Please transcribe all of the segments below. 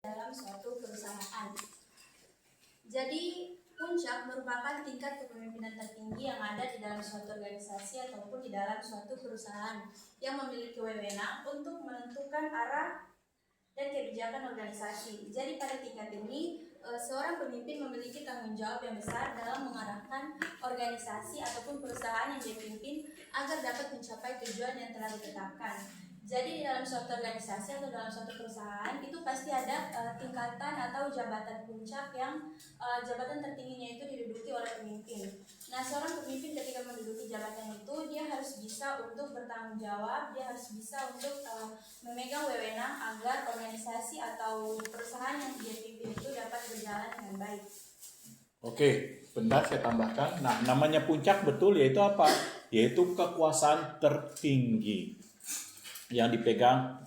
dalam suatu perusahaan. Jadi puncak merupakan tingkat kepemimpinan tertinggi yang ada di dalam suatu organisasi ataupun di dalam suatu perusahaan yang memiliki wewenang untuk menentukan arah dan kebijakan organisasi. Jadi pada tingkat ini seorang pemimpin memiliki tanggung jawab yang besar dalam mengarahkan organisasi ataupun perusahaan yang dia pimpin agar dapat mencapai tujuan yang telah ditetapkan. Jadi di dalam suatu organisasi atau dalam suatu perusahaan itu pasti ada tingkatan atau jabatan puncak yang jabatan tertingginya itu diduduki oleh pemimpin. Nah, seorang pemimpin ketika menduduki jabatan itu dia harus bisa untuk bertanggung jawab, dia harus bisa untuk memegang wewenang agar organisasi atau perusahaan yang dia pimpin itu dapat berjalan dengan baik. Oke, bentar saya tambahkan. Nah, namanya puncak betul yaitu apa? Yaitu kekuasaan tertinggi yang dipegang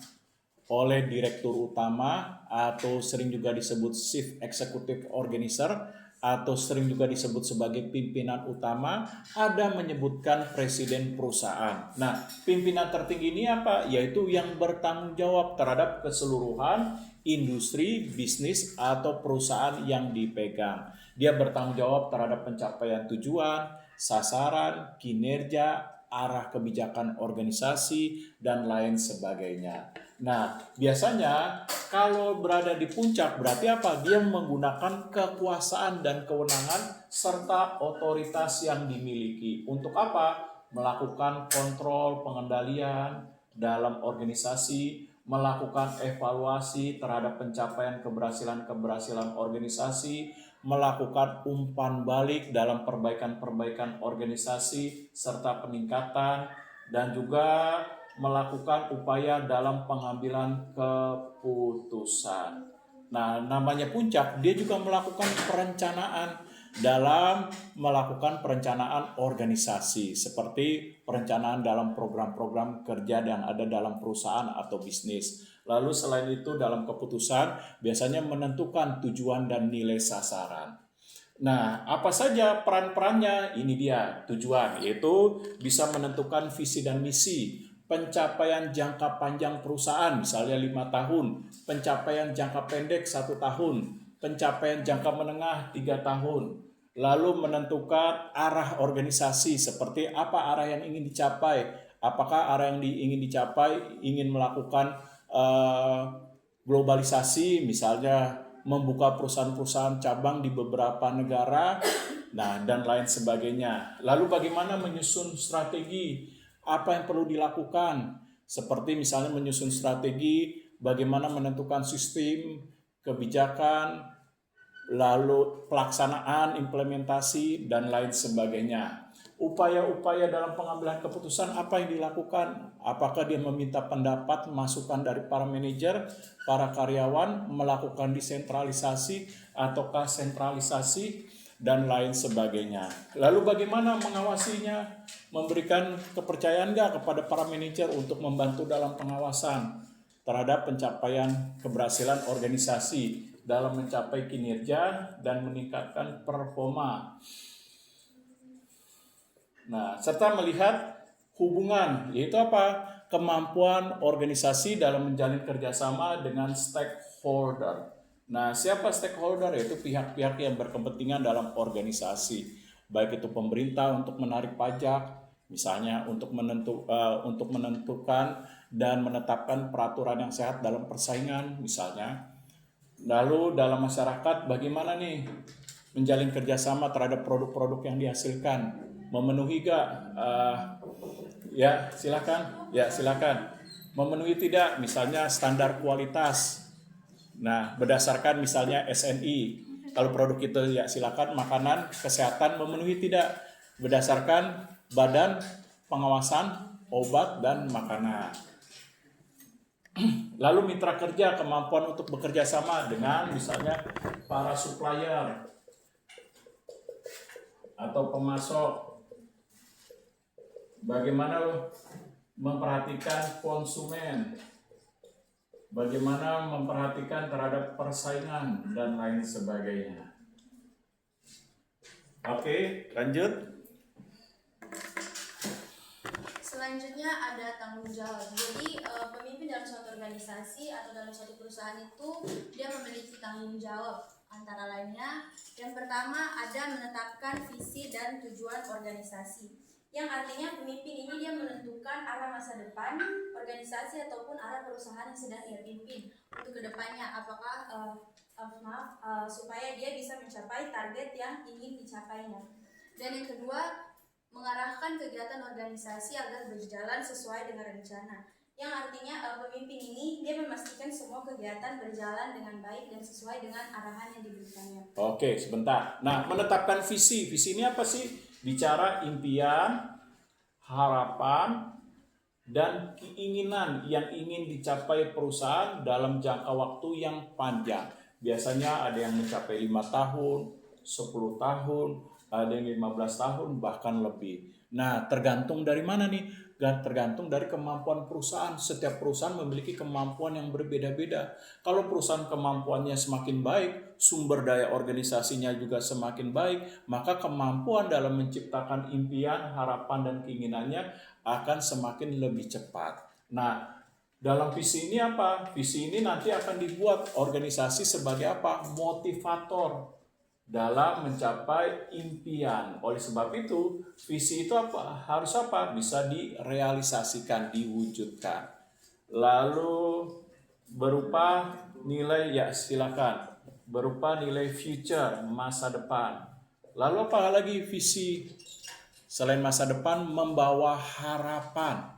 oleh direktur utama atau sering juga disebut chief executive officer atau sering juga disebut sebagai pimpinan utama, ada menyebutkan presiden perusahaan. Nah, pimpinan tertinggi ini apa? Yaitu yang bertanggung jawab terhadap keseluruhan industri, bisnis, atau perusahaan yang dipegang. Dia bertanggung jawab terhadap pencapaian tujuan, sasaran, kinerja, arah kebijakan organisasi, dan lain sebagainya. Nah, biasanya kalau berada di puncak berarti apa? Dia menggunakan kekuasaan dan kewenangan serta otoritas yang dimiliki. Untuk apa? Melakukan kontrol pengendalian dalam organisasi, melakukan evaluasi terhadap pencapaian keberhasilan organisasi, melakukan umpan balik dalam perbaikan-perbaikan organisasi serta peningkatan, dan juga melakukan upaya dalam pengambilan keputusan. Nah, namanya puncak, dia juga melakukan perencanaan dalam melakukan perencanaan organisasi seperti perencanaan dalam program-program kerja yang ada dalam perusahaan atau bisnis. Lalu selain itu dalam keputusan biasanya menentukan tujuan dan nilai sasaran. Nah, apa saja peran-perannya? Ini dia tujuan, yaitu bisa menentukan visi dan misi, pencapaian jangka panjang perusahaan, misalnya 5 tahun, pencapaian jangka pendek 1 tahun, pencapaian jangka menengah 3 tahun, lalu menentukan arah organisasi, seperti apa arah yang ingin dicapai, apakah arah yang ingin dicapai ingin melakukan globalisasi, misalnya membuka perusahaan-perusahaan cabang di beberapa negara, nah dan lain sebagainya. Lalu bagaimana menyusun strategi, apa yang perlu dilakukan, seperti misalnya menyusun strategi, bagaimana menentukan sistem, kebijakan, lalu pelaksanaan, implementasi, dan lain sebagainya. Upaya-upaya dalam pengambilan keputusan apa yang dilakukan? Apakah dia meminta pendapat, masukan dari para manajer, para karyawan, melakukan desentralisasi ataukah sentralisasi, dan lain sebagainya. Lalu bagaimana mengawasinya? Memberikan kepercayaan nggak kepada para manajer untuk membantu dalam pengawasan terhadap pencapaian keberhasilan organisasi dalam mencapai kinerja dan meningkatkan performa. Nah, serta melihat hubungan, yaitu apa? Kemampuan organisasi dalam menjalin kerjasama dengan stakeholder. Nah, siapa stakeholder? Yaitu pihak-pihak yang berkepentingan dalam organisasi, baik itu pemerintah untuk menarik pajak, misalnya untuk menentukan dan menetapkan peraturan yang sehat dalam persaingan, misalnya. Lalu dalam masyarakat, bagaimana nih menjalin kerjasama terhadap produk-produk yang dihasilkan? Memenuhi gak? Ya silakan. Memenuhi tidak? Misalnya standar kualitas. Nah, berdasarkan misalnya SNI. Kalau produk itu ya silakan. Makanan, kesehatan memenuhi tidak? Berdasarkan Badan Pengawasan Obat dan Makanan. Lalu mitra kerja, kemampuan untuk bekerja sama dengan misalnya para supplier atau pemasok. Bagaimana memperhatikan konsumen, bagaimana memperhatikan terhadap persaingan, dan lain sebagainya. Oke, lanjut. Selanjutnya ada tanggung jawab. Jadi pemimpin dalam suatu organisasi atau dalam suatu perusahaan itu dia memiliki tanggung jawab. Antara lainnya, yang pertama ada menetapkan visi dan tujuan organisasi. Yang artinya pemimpin ini dia menentukan arah masa depan organisasi ataupun arah perusahaan yang sedang ia pimpin untuk kedepannya. Apakah supaya dia bisa mencapai target yang ingin dicapainya. Dan yang kedua, mengarahkan kegiatan organisasi agar berjalan sesuai dengan rencana. Yang artinya pemimpin ini dia memastikan semua kegiatan berjalan dengan baik dan sesuai dengan arahan yang diberikannya. Oke, sebentar. Nah, menetapkan visi. Visi ini apa sih? Bicara impian, harapan, dan keinginan yang ingin dicapai perusahaan dalam jangka waktu yang panjang. Biasanya ada yang mencapai 5 tahun, 10 tahun, ada yang 15 tahun, bahkan lebih. Nah, tergantung dari mana nih? Tergantung dari kemampuan perusahaan. Setiap perusahaan memiliki kemampuan yang berbeda-beda. Kalau perusahaan kemampuannya semakin baik, sumber daya organisasinya juga semakin baik, maka kemampuan dalam menciptakan impian, harapan, dan keinginannya akan semakin lebih cepat. Nah, dalam visi ini apa? Visi ini nanti akan dibuat organisasi sebagai apa? Motivator dalam mencapai impian. Oleh sebab itu, visi itu apa? Harus apa? Bisa direalisasikan, diwujudkan. Lalu berupa nilai, ya silakan. Berupa nilai future, masa depan. Lalu apa lagi visi? Selain masa depan, membawa harapan.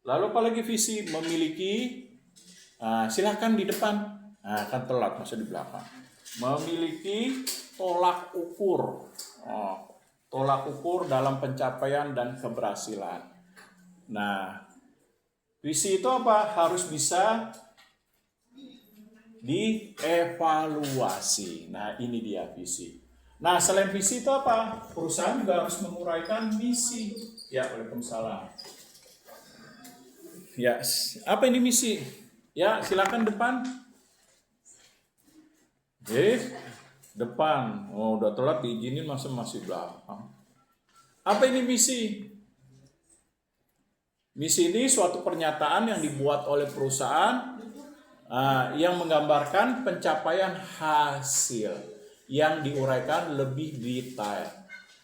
Lalu apalagi visi? Memiliki, silakan di depan, kan telat masa di belakang. Memiliki tolak ukur, tolak ukur dalam pencapaian dan keberhasilan. Nah, visi itu apa? Harus bisa dievaluasi. Nah, ini dia visi. Nah, selain visi itu apa? Perusahaan juga harus menguraikan misi. Ya, waalaikumsalam. Ya, apa ini misi? Ya, silakan depan. Depan. Oh, udah telat diizinin masih belakang. Apa ini misi? Misi ini suatu pernyataan yang dibuat oleh perusahaan yang menggambarkan pencapaian hasil yang diuraikan lebih detail.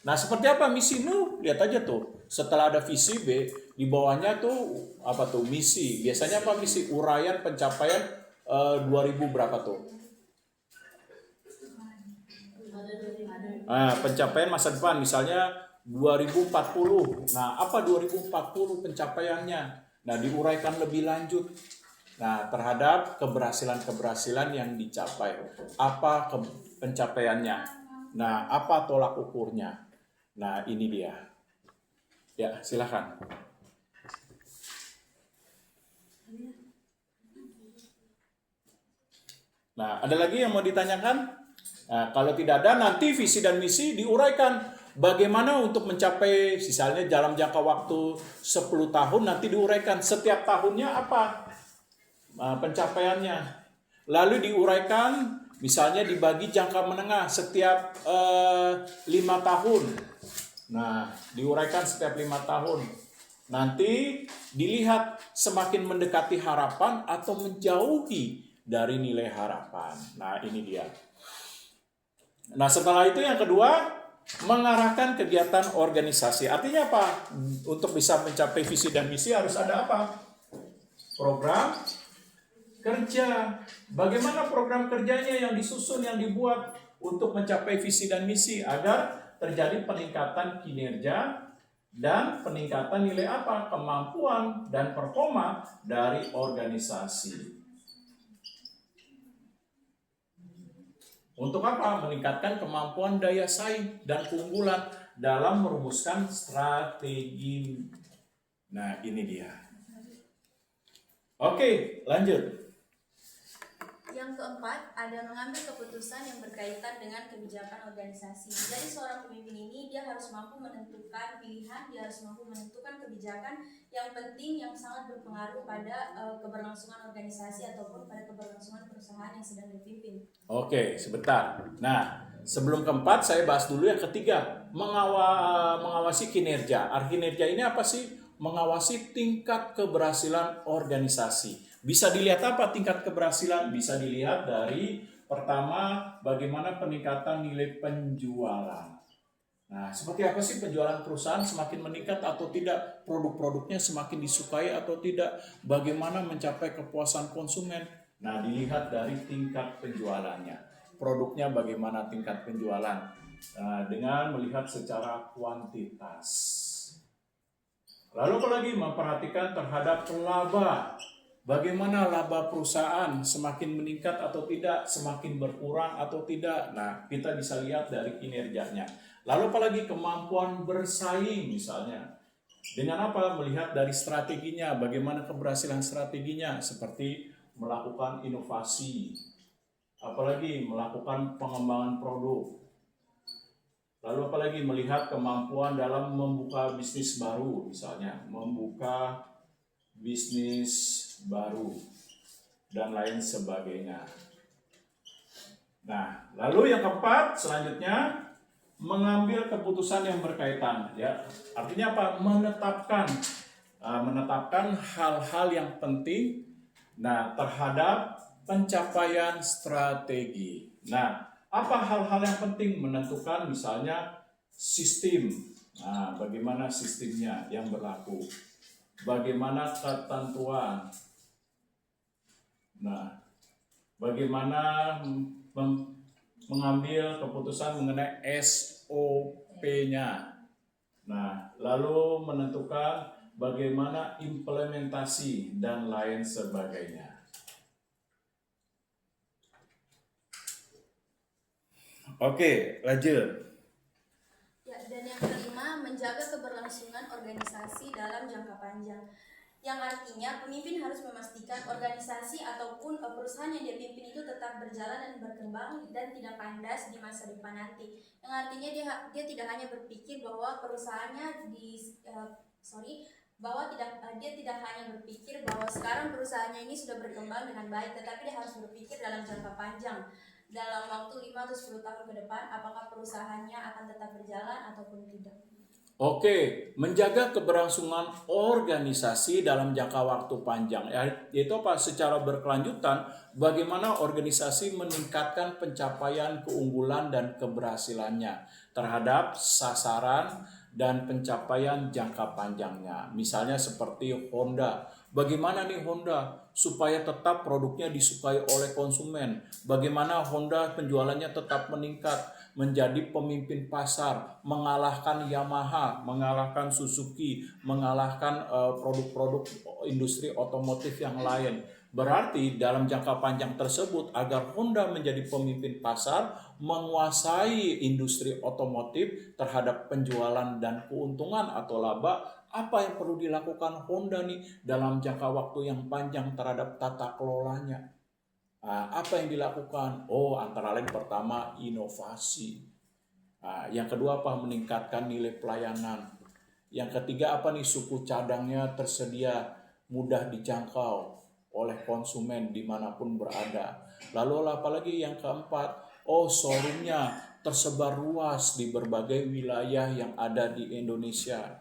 Nah, seperti apa misi itu? Lihat aja tuh. Setelah ada visi B, di bawahnya tuh apa tuh? Misi. Biasanya apa misi? Uraian pencapaian 2000 berapa tuh? Pencapaian masa depan misalnya 2040. Nah, apa 2040 pencapaiannya? Nah, diuraikan lebih lanjut. Nah, terhadap keberhasilan-keberhasilan yang dicapai. Apa pencapaiannya? Nah, apa tolak ukurnya? Nah, ini dia. Ya, silakan. Nah, ada lagi yang mau ditanyakan? Nah, kalau tidak ada, nanti visi dan misi diuraikan. Bagaimana untuk mencapai, misalnya dalam jangka waktu 10 tahun, nanti diuraikan. Setiap tahunnya apa pencapaiannya. Lalu diuraikan, misalnya dibagi jangka menengah setiap 5 tahun. Nah, diuraikan setiap 5 tahun. Nanti dilihat semakin mendekati harapan atau menjauhi dari nilai harapan. Nah, ini dia. Nah, setelah itu yang kedua, mengarahkan kegiatan organisasi. Artinya apa? Untuk bisa mencapai visi dan misi harus ada apa? Program kerja. Bagaimana program kerjanya yang disusun, yang dibuat untuk mencapai visi dan misi agar terjadi peningkatan kinerja dan peningkatan nilai apa? Kemampuan dan performa dari organisasi. Untuk apa? Meningkatkan kemampuan daya saing dan keunggulan dalam merumuskan strategi. Nah, ini dia. Oke, lanjut. Yang keempat, ada mengambil keputusan yang berkaitan dengan kebijakan organisasi. Jadi seorang pemimpin ini dia harus mampu menentukan pilihan, dia harus mampu menentukan kebijakan yang penting yang sangat berpengaruh pada keberlangsungan organisasi ataupun pada keberlangsungan perusahaan yang sedang dipimpin. Oke, sebentar. Nah, sebelum keempat saya bahas dulu yang ketiga. mengawasi kinerja. Kinerja ini apa sih? Mengawasi tingkat keberhasilan organisasi. Bisa dilihat apa tingkat keberhasilan? Bisa dilihat dari pertama, bagaimana peningkatan nilai penjualan. Nah, seperti apa sih penjualan perusahaan, semakin meningkat atau tidak? Produk-produknya semakin disukai atau tidak? Bagaimana mencapai kepuasan konsumen? Nah, dilihat dari tingkat penjualannya. Produknya bagaimana tingkat penjualan? Nah, dengan melihat secara kuantitas. Lalu apalagi memperhatikan terhadap laba. Bagaimana laba perusahaan semakin meningkat atau tidak, semakin berkurang atau tidak. Nah, kita bisa lihat dari kinerjanya. Lalu apalagi kemampuan bersaing misalnya. Dengan apa? Melihat dari strateginya, bagaimana keberhasilan strateginya, seperti melakukan inovasi, apalagi melakukan pengembangan produk. Lalu apalagi melihat kemampuan dalam membuka bisnis baru, misalnya membuka bisnis baru dan lain sebagainya. Nah, lalu yang keempat selanjutnya mengambil keputusan yang berkaitan, ya. Artinya apa? Menetapkan hal-hal yang penting terhadap pencapaian strategi. Nah, apa hal-hal yang penting? Menentukan misalnya sistem. Nah, bagaimana sistemnya yang berlaku? Bagaimana ketentuan? Nah, bagaimana mengambil keputusan mengenai SOP-nya. Nah, lalu menentukan bagaimana implementasi dan lain sebagainya. Oke, lanjut. Ya, dan yang kelima, menjaga keberlangsungan organisasi dalam jangka panjang. Yang artinya pemimpin harus memastikan organisasi ataupun perusahaan yang dia pimpin itu tetap berjalan dan berkembang dan tidak kandas di masa depan nanti. Yang artinya dia tidak hanya berpikir bahwa perusahaannya dia tidak hanya berpikir bahwa sekarang perusahaannya ini sudah berkembang dengan baik, tetapi dia harus berpikir dalam jangka panjang. Dalam waktu 5 atau 10 tahun ke depan, apakah perusahaannya akan tetap berjalan ataupun tidak. Oke, menjaga keberlangsungan organisasi dalam jangka waktu panjang, yaitu apa? Secara berkelanjutan, bagaimana organisasi meningkatkan pencapaian keunggulan dan keberhasilannya terhadap sasaran dan pencapaian jangka panjangnya. Misalnya seperti Honda. Bagaimana nih Honda supaya tetap produknya disukai oleh konsumen? Bagaimana Honda penjualannya tetap meningkat, menjadi pemimpin pasar, mengalahkan Yamaha, mengalahkan Suzuki, mengalahkan produk-produk industri otomotif yang lain. Berarti dalam jangka panjang tersebut, agar Honda menjadi pemimpin pasar, menguasai industri otomotif terhadap penjualan dan keuntungan atau laba, apa yang perlu dilakukan Honda nih dalam jangka waktu yang panjang terhadap tata kelolanya? Nah, apa yang dilakukan? Antara lain pertama inovasi. Nah, yang kedua apa? Meningkatkan nilai pelayanan. Yang ketiga apa nih? Suku cadangnya tersedia, mudah dijangkau oleh konsumen dimanapun berada. Lalu apalagi yang keempat? Showroomnya tersebar luas di berbagai wilayah yang ada di Indonesia.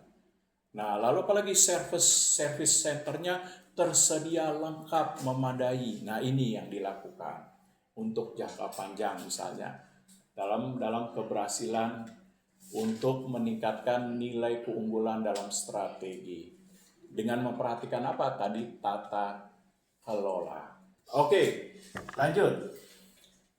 Nah, lalu apalagi service centernya tersedia lengkap, memadai. Nah, ini yang dilakukan untuk jangka panjang misalnya dalam keberhasilan untuk meningkatkan nilai keunggulan dalam strategi dengan memperhatikan apa tadi? Tata kelola. Oke, lanjut.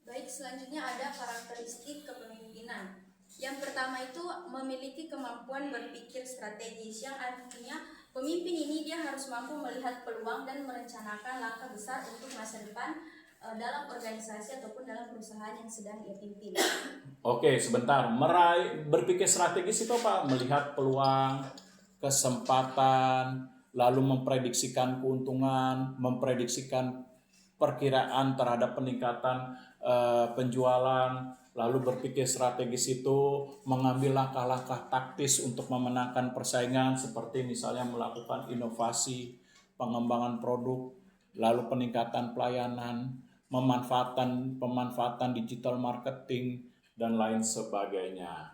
Baik, selanjutnya ada karakteristik kepemimpinan. Yang pertama itu memiliki kemampuan berpikir strategis, yang artinya pemimpin ini dia harus mampu melihat peluang dan merencanakan langkah besar untuk masa depan dalam organisasi ataupun dalam perusahaan yang sedang dia pimpin. Oke, sebentar. Berpikir strategis itu apa? Melihat peluang, kesempatan, lalu memprediksikan keuntungan, memprediksikan perkiraan terhadap peningkatan penjualan, lalu berpikir strategis itu mengambil langkah-langkah taktis untuk memenangkan persaingan seperti misalnya melakukan inovasi, pengembangan produk, lalu peningkatan pelayanan, pemanfaatan digital marketing dan lain sebagainya.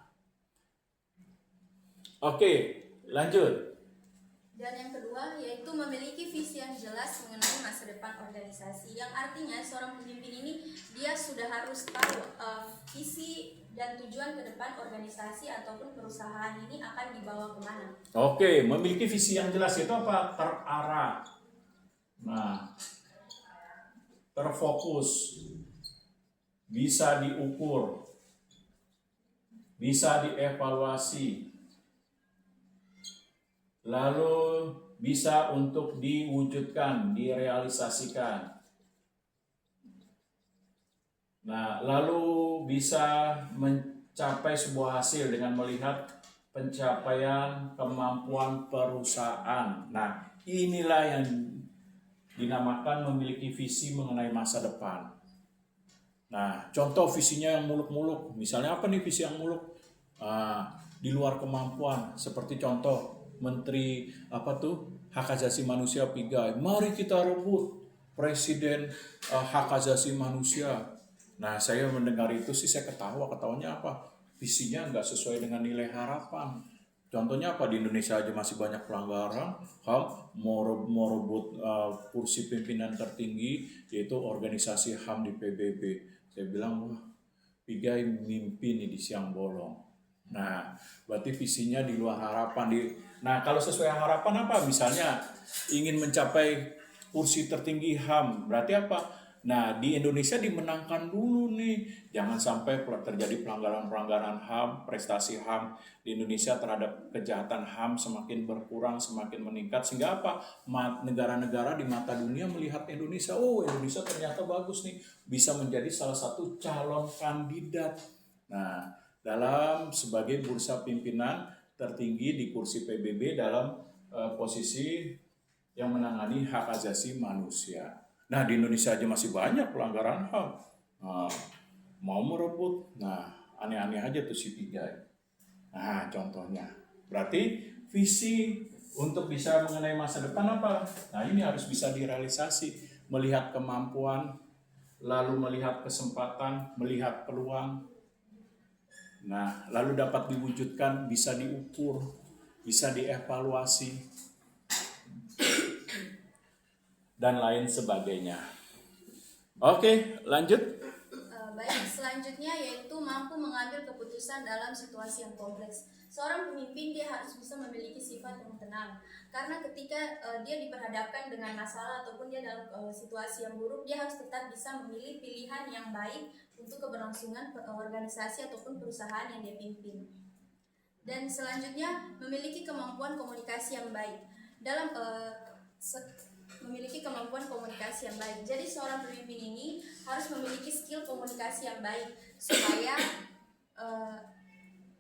Oke, lanjut. Dan yang kedua yaitu memiliki visi yang jelas mengenai masa depan organisasi, yang artinya seorang pemimpin ini dia sudah harus tahu visi dan tujuan ke depan organisasi ataupun perusahaan ini akan dibawa kemana. Oke, memiliki visi yang jelas itu apa? Terarah. Nah, terfokus, bisa diukur, bisa dievaluasi, lalu bisa untuk diwujudkan, direalisasikan. Nah, lalu bisa mencapai sebuah hasil dengan melihat pencapaian kemampuan perusahaan. Nah, inilah yang dinamakan memiliki visi mengenai masa depan. Nah, contoh visinya yang muluk-muluk. Misalnya apa nih visi yang muluk? Di luar kemampuan. Seperti contoh Menteri Hak Asasi Manusia Pigai. Mari kita rebut Presiden Hak Asasi Manusia. Nah, saya mendengar itu sih saya ketawanya apa? Visinya nggak sesuai dengan nilai harapan. Contohnya apa? Di Indonesia aja masih banyak pelanggaran HAM, mau rebut kursi pimpinan tertinggi yaitu organisasi HAM di PBB. Saya bilang, wah, Pigai mimpi nih di siang bolong. Nah, berarti visinya di luar harapan. Nah, kalau sesuai harapan apa? Misalnya ingin mencapai kursi tertinggi HAM, berarti apa? Nah, di Indonesia dimenangkan dulu nih. Jangan sampai terjadi pelanggaran-pelanggaran HAM, prestasi HAM di Indonesia terhadap kejahatan HAM semakin berkurang, semakin meningkat. Sehingga apa? Negara-negara di mata dunia melihat Indonesia, oh Indonesia ternyata bagus nih, bisa menjadi salah satu calon kandidat. Nah, dalam sebagai bursa pimpinan tertinggi di kursi PBB dalam posisi yang menangani hak asasi manusia. Nah, di Indonesia aja masih banyak pelanggaran HAM. Mau merebut, aneh-aneh aja tuh si Pigai. Nah, contohnya. Berarti visi untuk bisa mengenai masa depan apa? Nah, ini harus bisa direalisasi. Melihat kemampuan, lalu melihat kesempatan, melihat peluang. Nah, lalu dapat diwujudkan, bisa diukur, bisa dievaluasi, dan lain sebagainya. Oke, lanjut. Baik, selanjutnya yaitu mampu mengambil keputusan dalam situasi yang kompleks. Seorang pemimpin dia harus bisa memiliki sifat yang tenang, karena ketika dia diperhadapkan dengan masalah ataupun dia dalam situasi yang buruk, dia harus tetap bisa memilih pilihan yang baik untuk keberlangsungan organisasi ataupun perusahaan yang dia pimpin. Dan selanjutnya memiliki kemampuan komunikasi yang baik. Memiliki kemampuan komunikasi yang baik. Jadi seorang pemimpin ini harus memiliki skill komunikasi yang baik supaya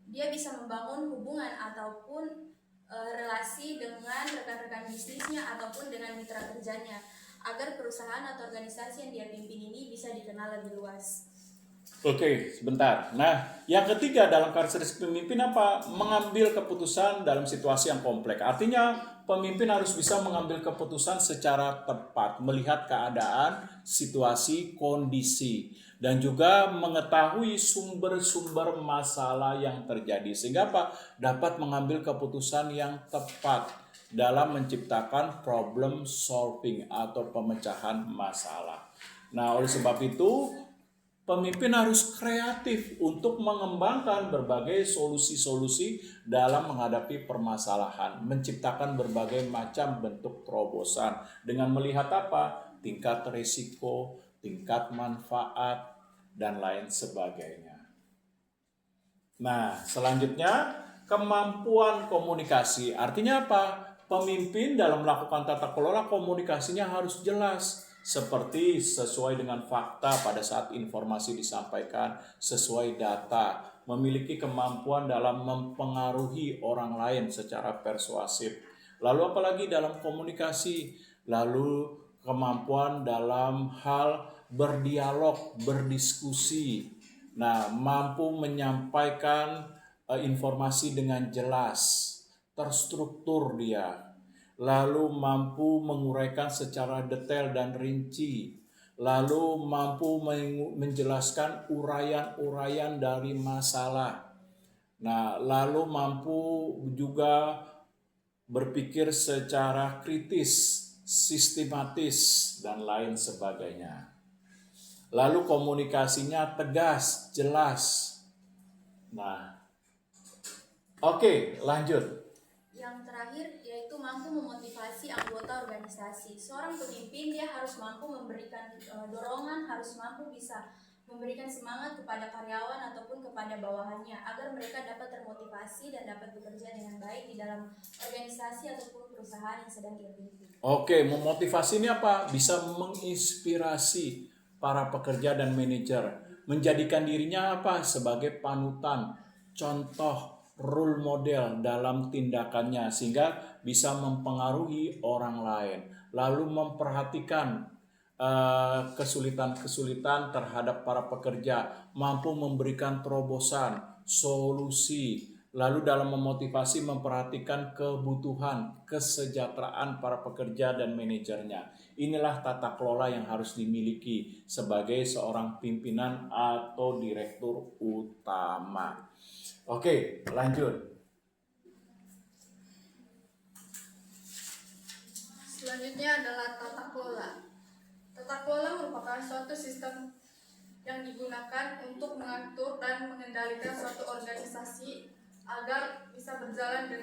dia bisa membangun hubungan ataupun relasi dengan rekan-rekan bisnisnya ataupun dengan mitra kerjanya, agar perusahaan atau organisasi yang dia pimpin ini bisa dikenal lebih luas. Oke, sebentar. Nah, yang ketiga dalam karakteristik pemimpin apa? Mengambil keputusan dalam situasi yang kompleks. Artinya, pemimpin harus bisa mengambil keputusan secara tepat, melihat keadaan, situasi, kondisi, dan juga mengetahui sumber-sumber masalah yang terjadi. Sehingga apa? Dapat mengambil keputusan yang tepat dalam menciptakan problem solving atau pemecahan masalah. Nah, oleh sebab itu, pemimpin harus kreatif untuk mengembangkan berbagai solusi-solusi dalam menghadapi permasalahan, menciptakan berbagai macam bentuk terobosan dengan melihat apa? Tingkat risiko, tingkat manfaat, dan lain sebagainya. Nah, selanjutnya kemampuan komunikasi. Artinya apa? Pemimpin dalam melakukan tata kelola komunikasinya harus jelas, seperti sesuai dengan fakta pada saat informasi disampaikan, sesuai data, memiliki kemampuan dalam mempengaruhi orang lain secara persuasif. Lalu apalagi dalam komunikasi, lalu kemampuan dalam hal berdialog, berdiskusi. Nah, mampu menyampaikan informasi dengan jelas, terstruktur dia. Lalu mampu menguraikan secara detail dan rinci, lalu mampu menjelaskan uraian-uraian dari masalah. Nah, lalu mampu juga berpikir secara kritis, sistematis, dan lain sebagainya. Lalu komunikasinya tegas, jelas. Nah, oke, lanjut. Yang terakhir yaitu mampu memotivasi anggota organisasi. Seorang pemimpin dia harus mampu memberikan dorongan, harus mampu bisa memberikan semangat kepada karyawan ataupun kepada bawahannya agar mereka dapat termotivasi dan dapat bekerja dengan baik di dalam organisasi ataupun perusahaan yang sedang dia pimpin. Oke, memotivasi ini apa? Bisa menginspirasi para pekerja dan manajer, menjadikan dirinya apa? Sebagai panutan, contoh, role model dalam tindakannya sehingga bisa mempengaruhi orang lain. Lalu memperhatikan kesulitan-kesulitan terhadap para pekerja, mampu memberikan terobosan, solusi, lalu dalam memotivasi memperhatikan kebutuhan, kesejahteraan para pekerja dan manajernya. Inilah tata kelola yang harus dimiliki sebagai seorang pimpinan atau direktur utama. Oke, lanjut. Selanjutnya adalah tata kelola. Tata kelola merupakan suatu sistem yang digunakan untuk mengatur dan mengendalikan suatu organisasi agar bisa berjalan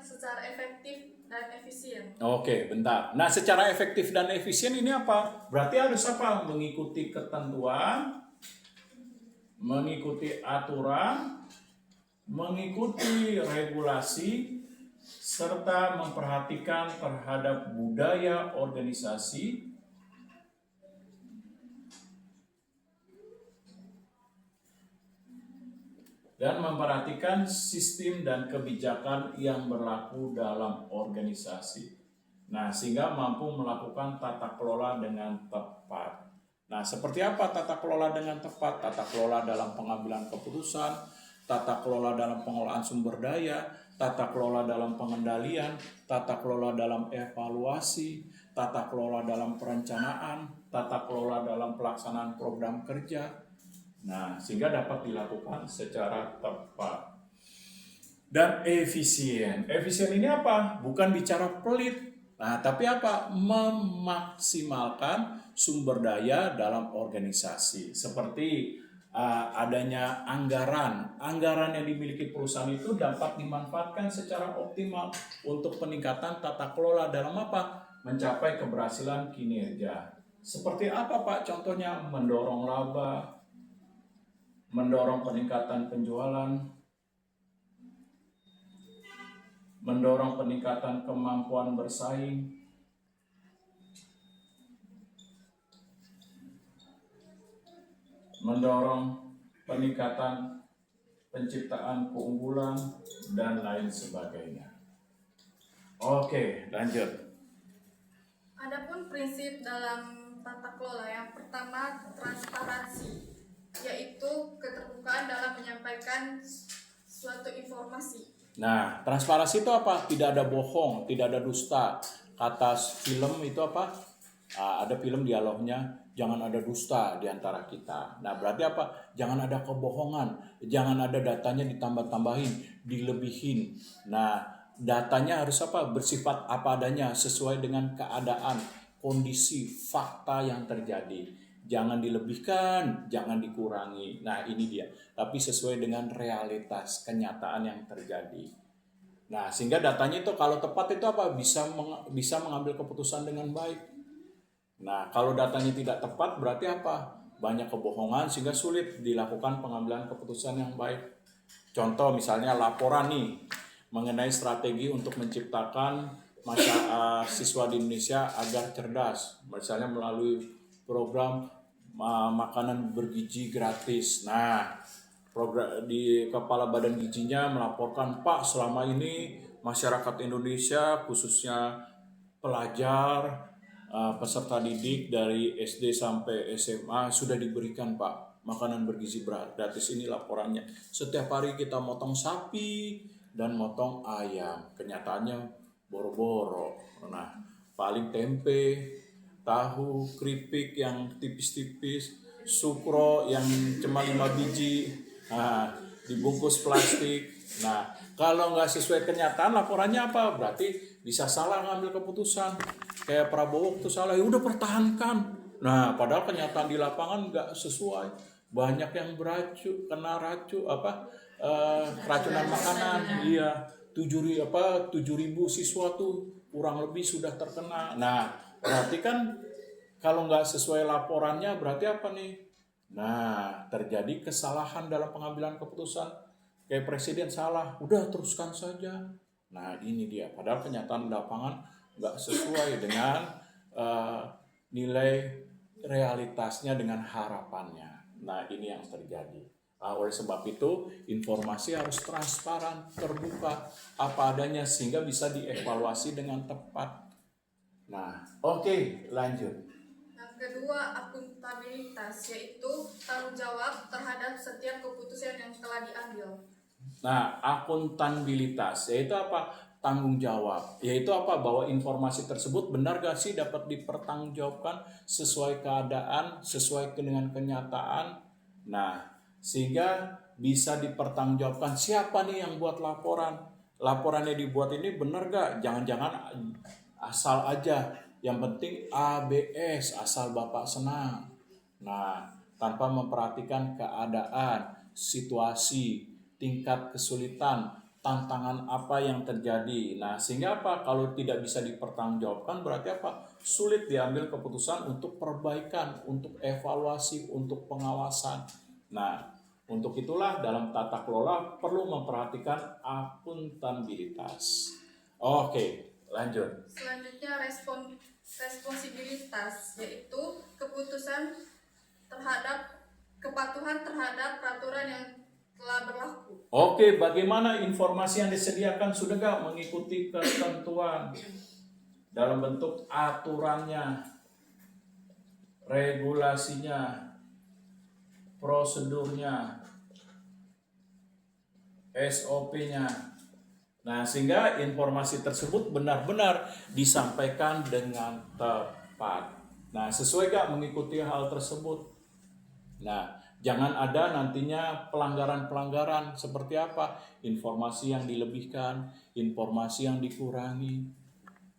secara efektif dan efisien. Oke, bentar. Nah, secara efektif dan efisien ini apa? Berarti harus apa? Mengikuti ketentuan, mengikuti aturan, mengikuti regulasi, serta memperhatikan terhadap budaya organisasi, dan memperhatikan sistem dan kebijakan yang berlaku dalam organisasi. Nah, sehingga mampu melakukan tata kelola dengan tepat. Nah, seperti apa tata kelola dengan tepat? Tata kelola dalam pengambilan keputusan, tata kelola dalam pengelolaan sumber daya, tata kelola dalam pengendalian, tata kelola dalam evaluasi, tata kelola dalam perencanaan, tata kelola dalam pelaksanaan program kerja. Nah, sehingga dapat dilakukan secara tepat dan efisien. Efisien ini apa? Bukan bicara pelit. Nah, tapi apa? Memaksimalkan sumber daya dalam organisasi. Seperti adanya anggaran. Anggaran yang dimiliki perusahaan itu dapat dimanfaatkan secara optimal untuk peningkatan tata kelola dalam apa? Mencapai keberhasilan kinerja. Seperti apa, Pak? Contohnya mendorong laba, mendorong peningkatan penjualan, mendorong peningkatan kemampuan bersaing, mendorong peningkatan penciptaan keunggulan, dan lain sebagainya. Oke, lanjut. Adapun prinsip dalam tata kelola yang pertama transparansi, yaitu keterbukaan dalam menyampaikan suatu informasi. Nah, transparansi itu apa? Tidak ada bohong, tidak ada dusta. Kata film itu apa? Ada film dialognya, jangan ada dusta di antara kita. Nah, berarti apa? Jangan ada kebohongan, jangan ada datanya ditambah-tambahin, dilebihin. Nah, datanya harus apa? Bersifat apa adanya, sesuai dengan keadaan, kondisi, fakta yang terjadi. Jangan dilebihkan, jangan dikurangi. Nah, ini dia. Tapi sesuai dengan realitas, kenyataan yang terjadi. Nah, sehingga datanya itu kalau tepat itu apa? Bisa mengambil keputusan dengan baik. Nah, kalau datanya tidak tepat berarti apa? Banyak kebohongan sehingga sulit dilakukan pengambilan keputusan yang baik. Contoh misalnya laporan nih mengenai strategi untuk menciptakan siswa di Indonesia agar cerdas. Misalnya melalui program makanan bergizi gratis. Nah, program di kepala badan gizinya melaporkan, Pak, selama ini masyarakat Indonesia khususnya pelajar, peserta didik dari SD sampai SMA sudah diberikan, Pak, makanan bergizi gratis. Ini laporannya. Setiap hari kita motong sapi dan motong ayam. Kenyataannya boro-boro. Nah, paling tempe, tahu, keripik yang tipis-tipis, sukro yang cuma 5 biji, Nah, dibungkus plastik. Nah, kalau nggak sesuai kenyataan laporannya apa? Berarti bisa salah ngambil keputusan. Kayak Prabowo itu salah, ya udah pertahankan. Nah, padahal kenyataan di lapangan nggak sesuai. Banyak yang kena racunan makanan. Iya, 7.000 siswa tuh kurang lebih sudah terkena. Nah, berarti kan kalau nggak sesuai laporannya berarti apa nih? Nah, terjadi kesalahan dalam pengambilan keputusan. Kayak presiden salah, udah teruskan saja. Nah, ini dia. Padahal kenyataan lapangan nggak sesuai dengan eh, nilai realitasnya dengan harapannya. Nah, ini yang terjadi. Oleh sebab itu, informasi harus transparan, terbuka, apa adanya sehingga bisa dievaluasi dengan tepat. Nah, oke, lanjut. Yang kedua, akuntabilitas, yaitu tanggung jawab terhadap setiap keputusan yang telah diambil. Nah, akuntabilitas yaitu apa? Tanggung jawab. Yaitu apa? Bahwa informasi tersebut benar gak sih dapat dipertanggungjawabkan sesuai keadaan, sesuai dengan kenyataan. Nah, sehingga bisa dipertanggungjawabkan siapa nih yang buat laporan. Laporannya dibuat ini benar gak? Jangan-jangan asal aja. Yang penting ABS, asal Bapak senang. Nah, tanpa memperhatikan keadaan, situasi, tingkat kesulitan, tantangan apa yang terjadi. Nah, sehingga apa? Kalau tidak bisa dipertanggungjawabkan berarti apa? Sulit diambil keputusan untuk perbaikan, untuk evaluasi, untuk pengawasan. Nah, untuk itulah dalam tata kelola perlu memperhatikan akuntabilitas. Oke, lanjut. Selanjutnya, responsibilitas, yaitu kepatuhan terhadap peraturan yang telah berlaku. Oke, bagaimana informasi yang disediakan sudah gak mengikuti ketentuan dalam bentuk aturannya, regulasinya, prosedurnya, SOP-nya. Nah, sehingga informasi tersebut benar-benar disampaikan dengan tepat. Nah, sesuai gak mengikuti hal tersebut? Nah, jangan ada nantinya pelanggaran-pelanggaran seperti apa? Informasi yang dilebihkan, informasi yang dikurangi.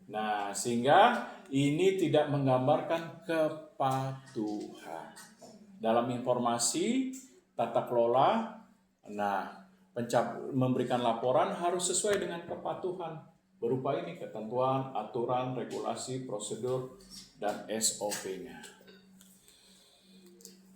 Nah, sehingga ini tidak menggambarkan kepatuhan. Dalam informasi tata kelola, nah, memberikan laporan harus sesuai dengan kepatuhan. Berupa ini ketentuan, aturan, regulasi, prosedur, dan SOP-nya.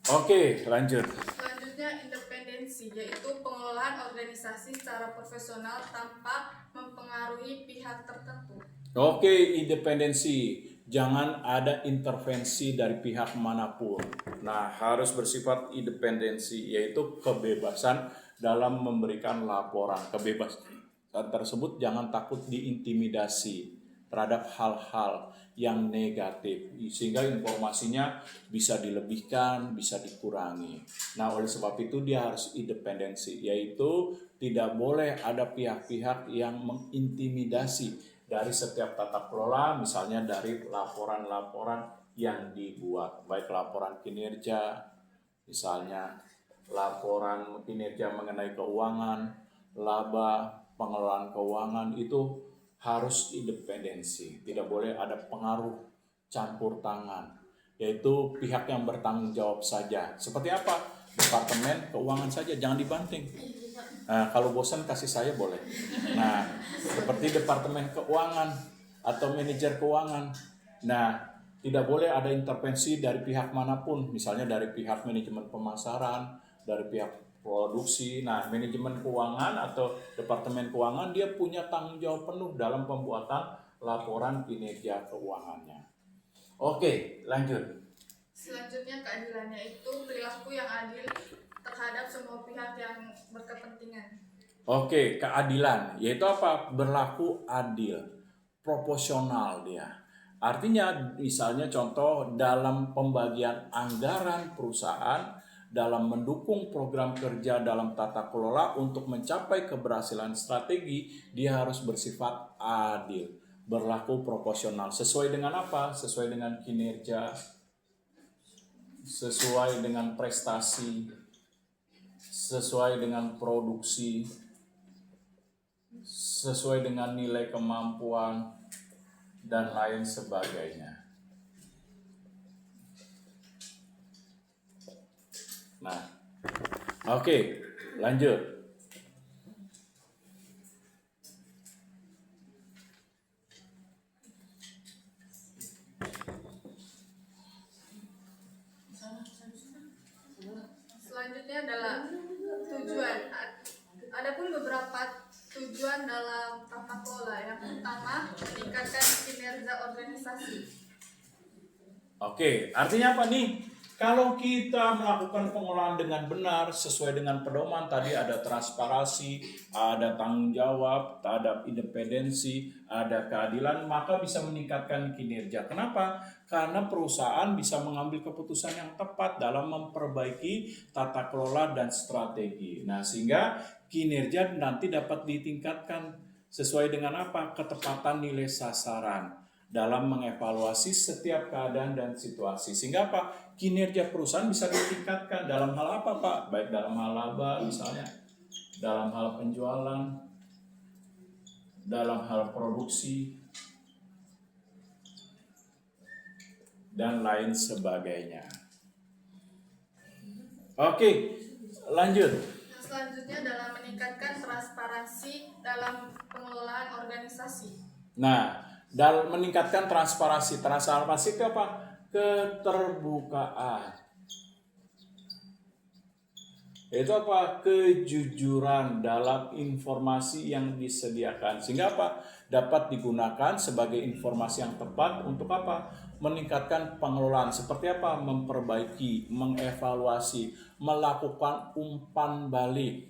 Oke, lanjut. Selanjutnya, independensi, yaitu pengelolaan organisasi secara profesional tanpa mempengaruhi pihak tertentu. Oke, independensi. Jangan ada intervensi dari pihak manapun. Nah, harus bersifat independensi, yaitu kebebasan dalam memberikan laporan. Kebebasan tersebut jangan takut diintimidasi terhadap hal-hal yang negatif, sehingga informasinya bisa dilebihkan, bisa dikurangi. Nah, oleh sebab itu dia harus independensi, yaitu tidak boleh ada pihak-pihak yang mengintimidasi dari setiap tata kelola, misalnya dari laporan-laporan yang dibuat, baik laporan kinerja, misalnya laporan kinerja mengenai keuangan, laba, pengelolaan keuangan, itu harus independensi, tidak boleh ada pengaruh campur tangan, yaitu pihak yang bertanggung jawab saja. Seperti apa? Departemen keuangan saja, jangan dibanting. Nah, kalau bosan kasih saya boleh. Nah, seperti departemen keuangan atau manajer keuangan. Nah, tidak boleh ada intervensi dari pihak manapun, misalnya dari pihak manajemen pemasaran, dari pihak produksi. Nah, manajemen keuangan atau departemen keuangan dia punya tanggung jawab penuh dalam pembuatan laporan kinerja keuangannya. Oke, lanjut. Selanjutnya, keadilannya, itu perilaku yang adil terhadap semua pihak yang berkepentingan. Oke, keadilan yaitu apa? Berlaku adil, proporsional dia. Artinya misalnya contoh dalam pembagian anggaran perusahaan, dalam mendukung program kerja dalam tata kelola untuk mencapai keberhasilan strategi, dia harus bersifat adil, berlaku proporsional. Sesuai dengan apa? Sesuai dengan kinerja, sesuai dengan prestasi, sesuai dengan produksi, sesuai dengan nilai kemampuan, dan lain sebagainya. Nah, oke, lanjut. Selanjutnya adalah tujuan. Adapun beberapa tujuan dalam tata kelola. Yang pertama, meningkatkan kinerja organisasi. Oke, artinya apa nih? Kalau kita melakukan pengolahan dengan benar, sesuai dengan pedoman tadi, ada transparansi, ada tanggung jawab, ada independensi, ada keadilan, maka bisa meningkatkan kinerja. Kenapa? Karena perusahaan bisa mengambil keputusan yang tepat dalam memperbaiki tata kelola dan strategi. Nah, sehingga kinerja nanti dapat ditingkatkan sesuai dengan apa? Ketepatan nilai sasaran dalam mengevaluasi setiap keadaan dan situasi. Sehingga apa? Kinerja perusahaan bisa ditingkatkan dalam hal apa, Pak? Baik dalam hal laba misalnya, dalam hal penjualan, dalam hal produksi, dan lain sebagainya. Oke, lanjut. Yang selanjutnya adalah meningkatkan transparansi dalam pengelolaan organisasi. Nah, dalam meningkatkan transparansi. Transparansi itu apa? Keterbukaan. Itu apa? Kejujuran dalam informasi yang disediakan. Sehingga apa? Dapat digunakan sebagai informasi yang tepat untuk apa? Meningkatkan pengelolaan. Seperti apa? Memperbaiki, mengevaluasi, melakukan umpan balik.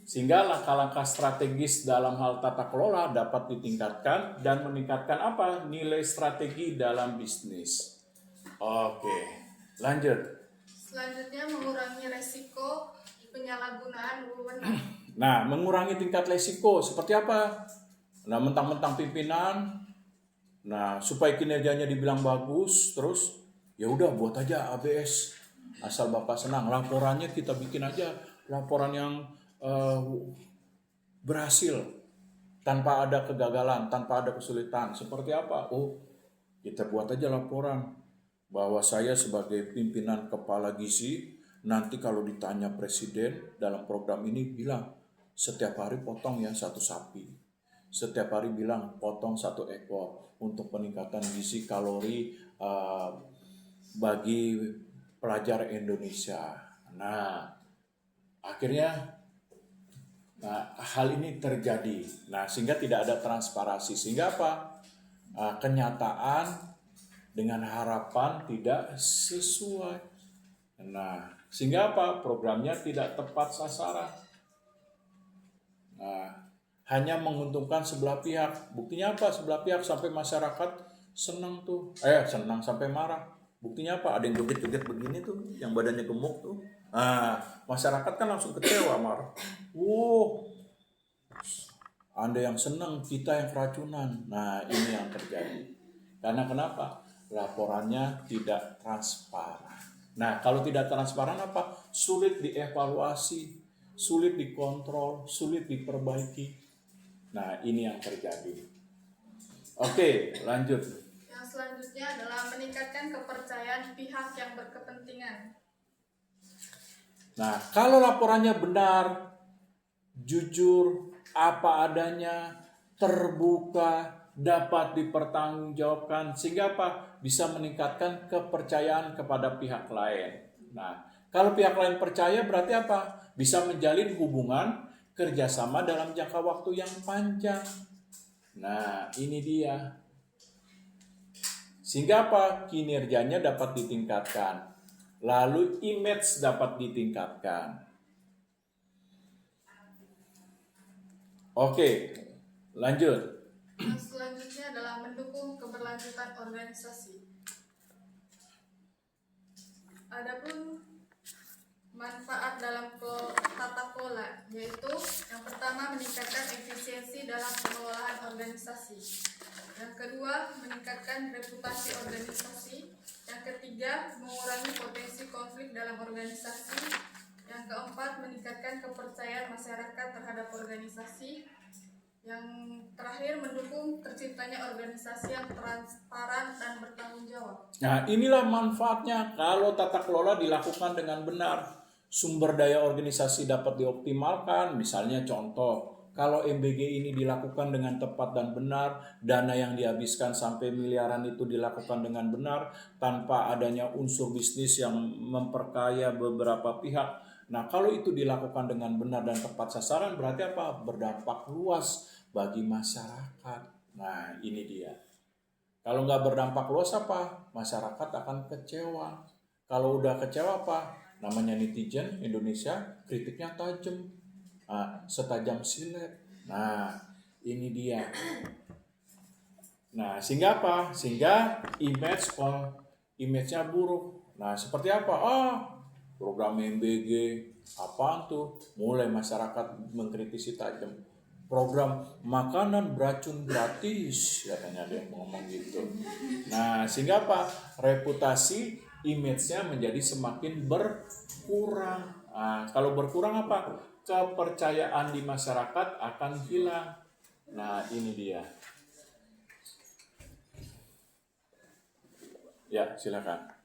Sehingga langkah-langkah strategis dalam hal tata kelola dapat ditingkatkan dan meningkatkan apa? Nilai strategi dalam bisnis. Oke, lanjut. Selanjutnya, mengurangi resiko penyalahgunaan wewenang. Nah, mengurangi tingkat resiko seperti apa? Nah, mentang-mentang pimpinan, nah supaya kinerjanya dibilang bagus, terus ya udah buat aja ABS. Asal Bapak senang, laporannya kita bikin aja laporan yang berhasil tanpa ada kegagalan, tanpa ada kesulitan. Seperti apa? Oh, kita buat aja laporan bahwa saya sebagai pimpinan kepala gizi nanti kalau ditanya presiden dalam program ini bilang setiap hari potong ya 1 sapi, setiap hari bilang potong 1 ekor untuk peningkatan gizi kalori bagi pelajar Indonesia. Nah, akhirnya hal ini terjadi. Nah, sehingga tidak ada transparansi. Sehingga apa? Kenyataan dengan harapan tidak sesuai. Nah, sehingga apa? Programnya tidak tepat sasaran. Nah, hanya menguntungkan sebelah pihak. Buktinya apa? Sebelah pihak sampai masyarakat senang tuh. Senang sampai marah. Buktinya apa? Ada yang joget-joget begini tuh, yang badannya gemuk tuh. Nah, masyarakat kan langsung kecewa, marah. Anda yang senang, kita yang keracunan. Nah, ini yang terjadi. Karena kenapa? Laporannya tidak transparan. Nah, kalau tidak transparan apa? Sulit dievaluasi, sulit dikontrol, sulit diperbaiki. Nah, ini yang terjadi. Oke, lanjut. Yang selanjutnya adalah meningkatkan kepercayaan pihak yang berkepentingan. Nah, kalau laporannya benar, jujur, apa adanya, terbuka, dapat dipertanggungjawabkan, sehingga apa? Bisa meningkatkan kepercayaan kepada pihak lain. Nah, kalau pihak lain percaya berarti apa? Bisa menjalin hubungan kerjasama dalam jangka waktu yang panjang. Nah, ini dia. Sehingga apa? Kinerjanya dapat ditingkatkan. Lalu image dapat ditingkatkan. Oke, lanjut. Yang selanjutnya adalah mendukung keberlanjutan organisasi. Adapun manfaat dalam tata kelola, yaitu yang pertama meningkatkan efisiensi dalam pengelolaan organisasi. Yang kedua, meningkatkan reputasi organisasi. Yang ketiga, mengurangi potensi konflik dalam organisasi. Yang keempat, meningkatkan kepercayaan masyarakat terhadap organisasi. Yang terakhir, mendukung terciptanya organisasi yang transparan dan bertanggung jawab. Nah, inilah manfaatnya kalau tata kelola dilakukan dengan benar. Sumber daya organisasi dapat dioptimalkan, misalnya contoh, kalau MBG ini dilakukan dengan tepat dan benar, dana yang dihabiskan sampai miliaran itu dilakukan dengan benar, tanpa adanya unsur bisnis yang memperkaya beberapa pihak. Nah, kalau itu dilakukan dengan benar dan tepat sasaran, berarti apa? Berdampak luas bagi masyarakat. Nah, ini dia. Kalau nggak berdampak luas apa? Masyarakat akan kecewa. Kalau udah kecewa apa? Namanya netizen Indonesia, kritiknya tajam. Nah, setajam silet. Nah, ini dia. Nah, sehingga apa? Sehingga image-nya buruk. Nah, seperti apa? Program MBG, apaan tuh? Mulai masyarakat mengkritisi tajam. Program makanan beracun gratis, katanya ada yang ngomong gitu. Nah, sehingga apa? Reputasi, image-nya menjadi semakin berkurang. Nah, kalau berkurang apa? Kepercayaan di masyarakat akan hilang. Nah, ini dia. Ya, silakan.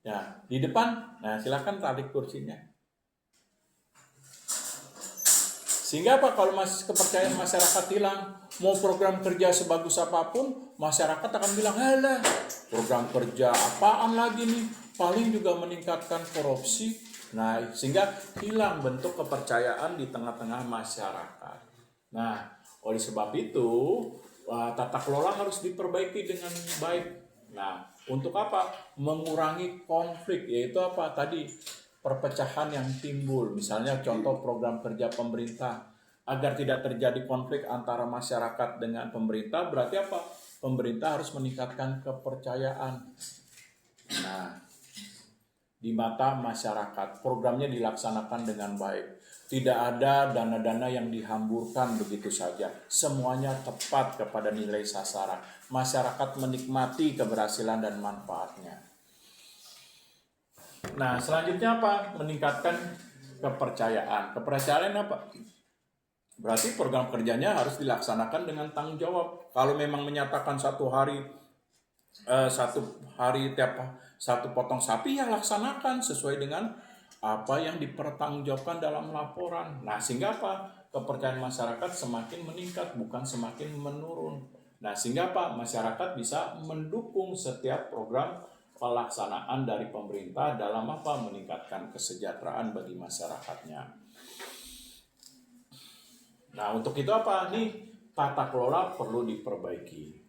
Ya, di depan. Nah, silakan tarik kursinya. Sehingga apa? Kalau kepercayaan masyarakat hilang, mau program kerja sebagus apapun, masyarakat akan bilang, "Alah, program kerja apaan lagi nih? Paling juga meningkatkan korupsi." Nah, sehingga hilang bentuk kepercayaan di tengah-tengah masyarakat. Nah, oleh sebab itu, tata kelola harus diperbaiki dengan baik. Nah, untuk apa? Mengurangi konflik, yaitu apa? Tadi perpecahan yang timbul, misalnya contoh program kerja pemerintah, agar tidak terjadi konflik antara masyarakat dengan pemerintah, berarti apa? Pemerintah harus meningkatkan kepercayaan. Nah, di mata masyarakat, programnya dilaksanakan dengan baik. Tidak ada dana-dana yang dihamburkan begitu saja. Semuanya tepat kepada nilai sasaran. Masyarakat menikmati keberhasilan dan manfaatnya. Nah, selanjutnya apa? Meningkatkan kepercayaan. Kepercayaan apa? Berarti program kerjanya harus dilaksanakan dengan tanggung jawab. Kalau memang menyatakan satu hari tiap satu potong sapi, ya laksanakan sesuai dengan apa yang dipertanggungjawabkan dalam laporan. Nah, sehingga apa? Kepercayaan masyarakat semakin meningkat, bukan semakin menurun. Nah, sehingga apa? Masyarakat bisa mendukung setiap program pelaksanaan dari pemerintah dalam apa? Meningkatkan kesejahteraan bagi masyarakatnya. Nah, untuk itu apa? Nih, tata kelola perlu diperbaiki.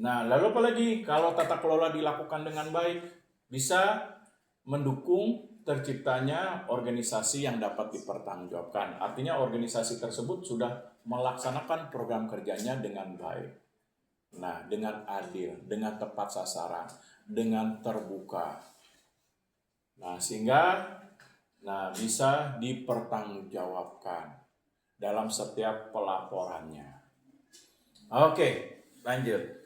Nah, lalu apa lagi? Kalau tata kelola dilakukan dengan baik, bisa mendukung terciptanya organisasi yang dapat dipertanggungjawabkan. Artinya organisasi tersebut sudah melaksanakan program kerjanya dengan baik. Nah, dengan adil, dengan tepat sasaran, dengan terbuka. Nah, sehingga bisa dipertanggungjawabkan dalam setiap pelaporannya. Oke, lanjut.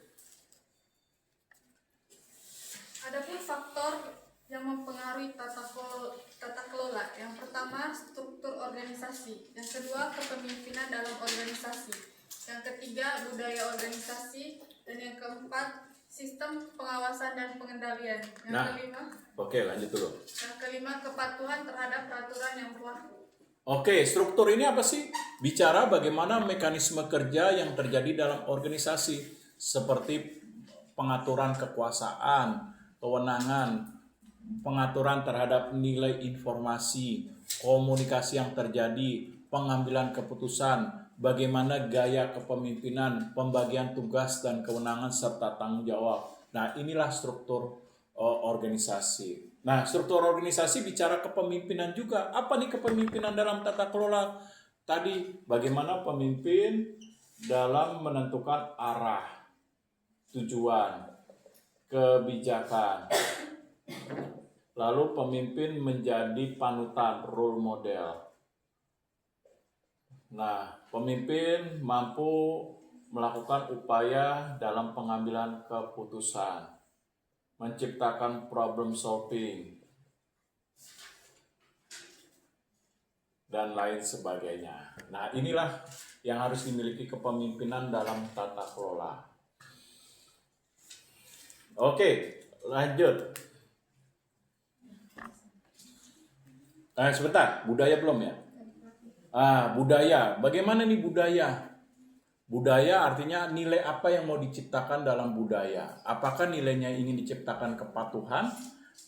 Adapun faktor yang mempengaruhi tata kelola. Yang pertama, struktur organisasi. Yang kedua, kepemimpinan dalam organisasi. Yang ketiga, budaya organisasi. Dan yang keempat, sistem pengawasan dan pengendalian. Yang kelima, oke, lanjut dulu. Yang kelima, kepatuhan terhadap peraturan yang berlaku. Oke, struktur ini apa sih? Bicara bagaimana mekanisme kerja yang terjadi dalam organisasi, seperti pengaturan kekuasaan, kewenangan, pengaturan terhadap nilai informasi, komunikasi yang terjadi, pengambilan keputusan, bagaimana gaya kepemimpinan, pembagian tugas dan kewenangan serta tanggung jawab. Nah, inilah struktur organisasi. Nah, struktur organisasi bicara kepemimpinan juga. Apa nih kepemimpinan dalam tata kelola? Tadi bagaimana pemimpin dalam menentukan arah, tujuan, kebijakan. Lalu pemimpin menjadi panutan, role model. Nah, pemimpin mampu melakukan upaya dalam pengambilan keputusan, menciptakan problem solving, dan lain sebagainya. Nah, inilah yang harus dimiliki kepemimpinan dalam tata kelola. Oke, lanjut. Sebentar, budaya belum ya? Budaya. Bagaimana nih budaya? Budaya artinya nilai apa yang mau diciptakan dalam budaya. Apakah nilainya ingin diciptakan kepatuhan,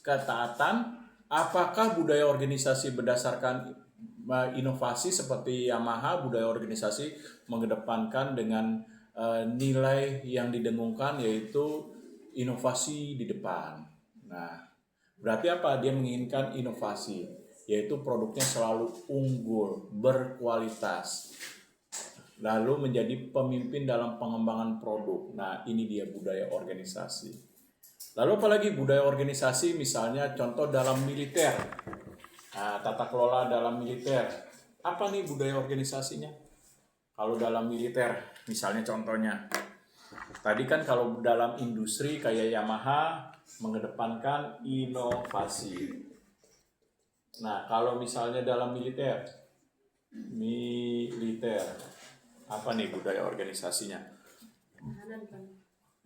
ketaatan, apakah budaya organisasi berdasarkan inovasi seperti Yamaha, budaya organisasi mengedepankan dengan nilai yang didengungkan yaitu inovasi di depan. Nah, berarti apa? Dia menginginkan inovasi, yaitu produknya selalu unggul, berkualitas, lalu menjadi pemimpin dalam pengembangan produk. Nah, ini dia budaya organisasi. Lalu apalagi budaya organisasi, misalnya contoh dalam militer. Nah, tata kelola dalam militer. Apa nih budaya organisasinya? Kalau dalam militer, misalnya contohnya. Tadi kan kalau dalam industri kayak Yamaha mengedepankan inovasi. Nah, kalau misalnya dalam militer, apa nih budaya organisasinya? Pertahanan kan.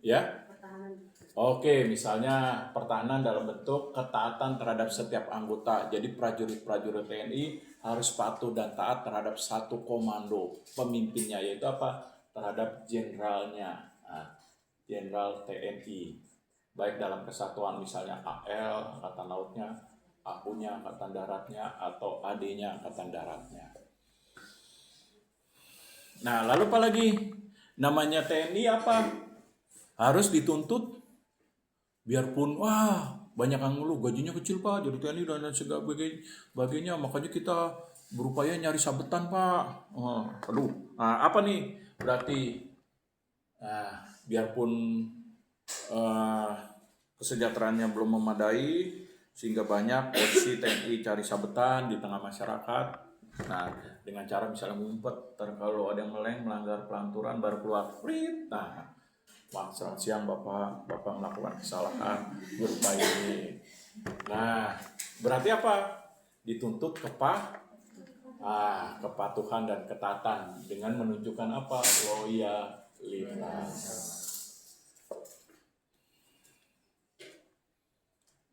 Ya? Pertahanan. Oke, misalnya pertahanan dalam bentuk ketaatan terhadap setiap anggota. Jadi prajurit-prajurit TNI harus patuh dan taat terhadap satu komando pemimpinnya, yaitu apa? Terhadap jenderalnya, jenderal TNI. Baik dalam kesatuan misalnya AL, Angkatan Lautnya, AU-nya, Angkatan Daratnya, atau AD-nya, Angkatan Daratnya. Nah, lalu apa lagi? Namanya TNI apa? Harus dituntut, biarpun banyak yang ngeluh gajinya kecil Pak, jadi TNI dan sebagainya, makanya kita berupaya nyari sabetan Pak. Apa nih? Berarti biarpun kesejahteraannya belum memadai, sehingga banyak polisi TNI cari sabetan di tengah masyarakat. Nah, dengan cara misalnya ngumpet, kalau ada yang melanggar pelanturan baru keluar prit. Nah, selamat siang Bapak melakukan kesalahan berupa ini. Nah, berarti apa? Dituntut kepatuhan dan ketaatan dengan menunjukkan apa? Loyalitas.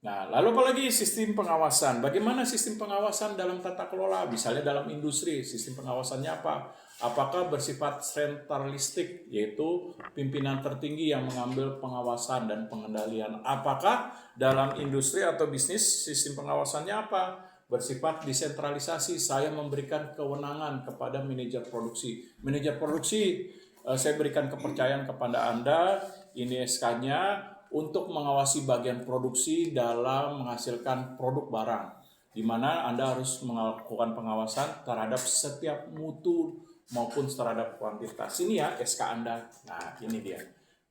Nah, lalu apalagi sistem pengawasan. Bagaimana sistem pengawasan dalam tata kelola? Misalnya dalam industri, sistem pengawasannya apa? Apakah bersifat sentralistik, yaitu pimpinan tertinggi yang mengambil pengawasan dan pengendalian? Apakah dalam industri atau bisnis sistem pengawasannya apa? Bersifat desentralisasi, saya memberikan kewenangan kepada manajer produksi. Manajer produksi, saya berikan kepercayaan kepada Anda, ini SK-nya, untuk mengawasi bagian produksi dalam menghasilkan produk barang, di mana Anda harus melakukan pengawasan terhadap setiap mutu maupun terhadap kuantitas. Ini ya SK Anda. Nah, ini dia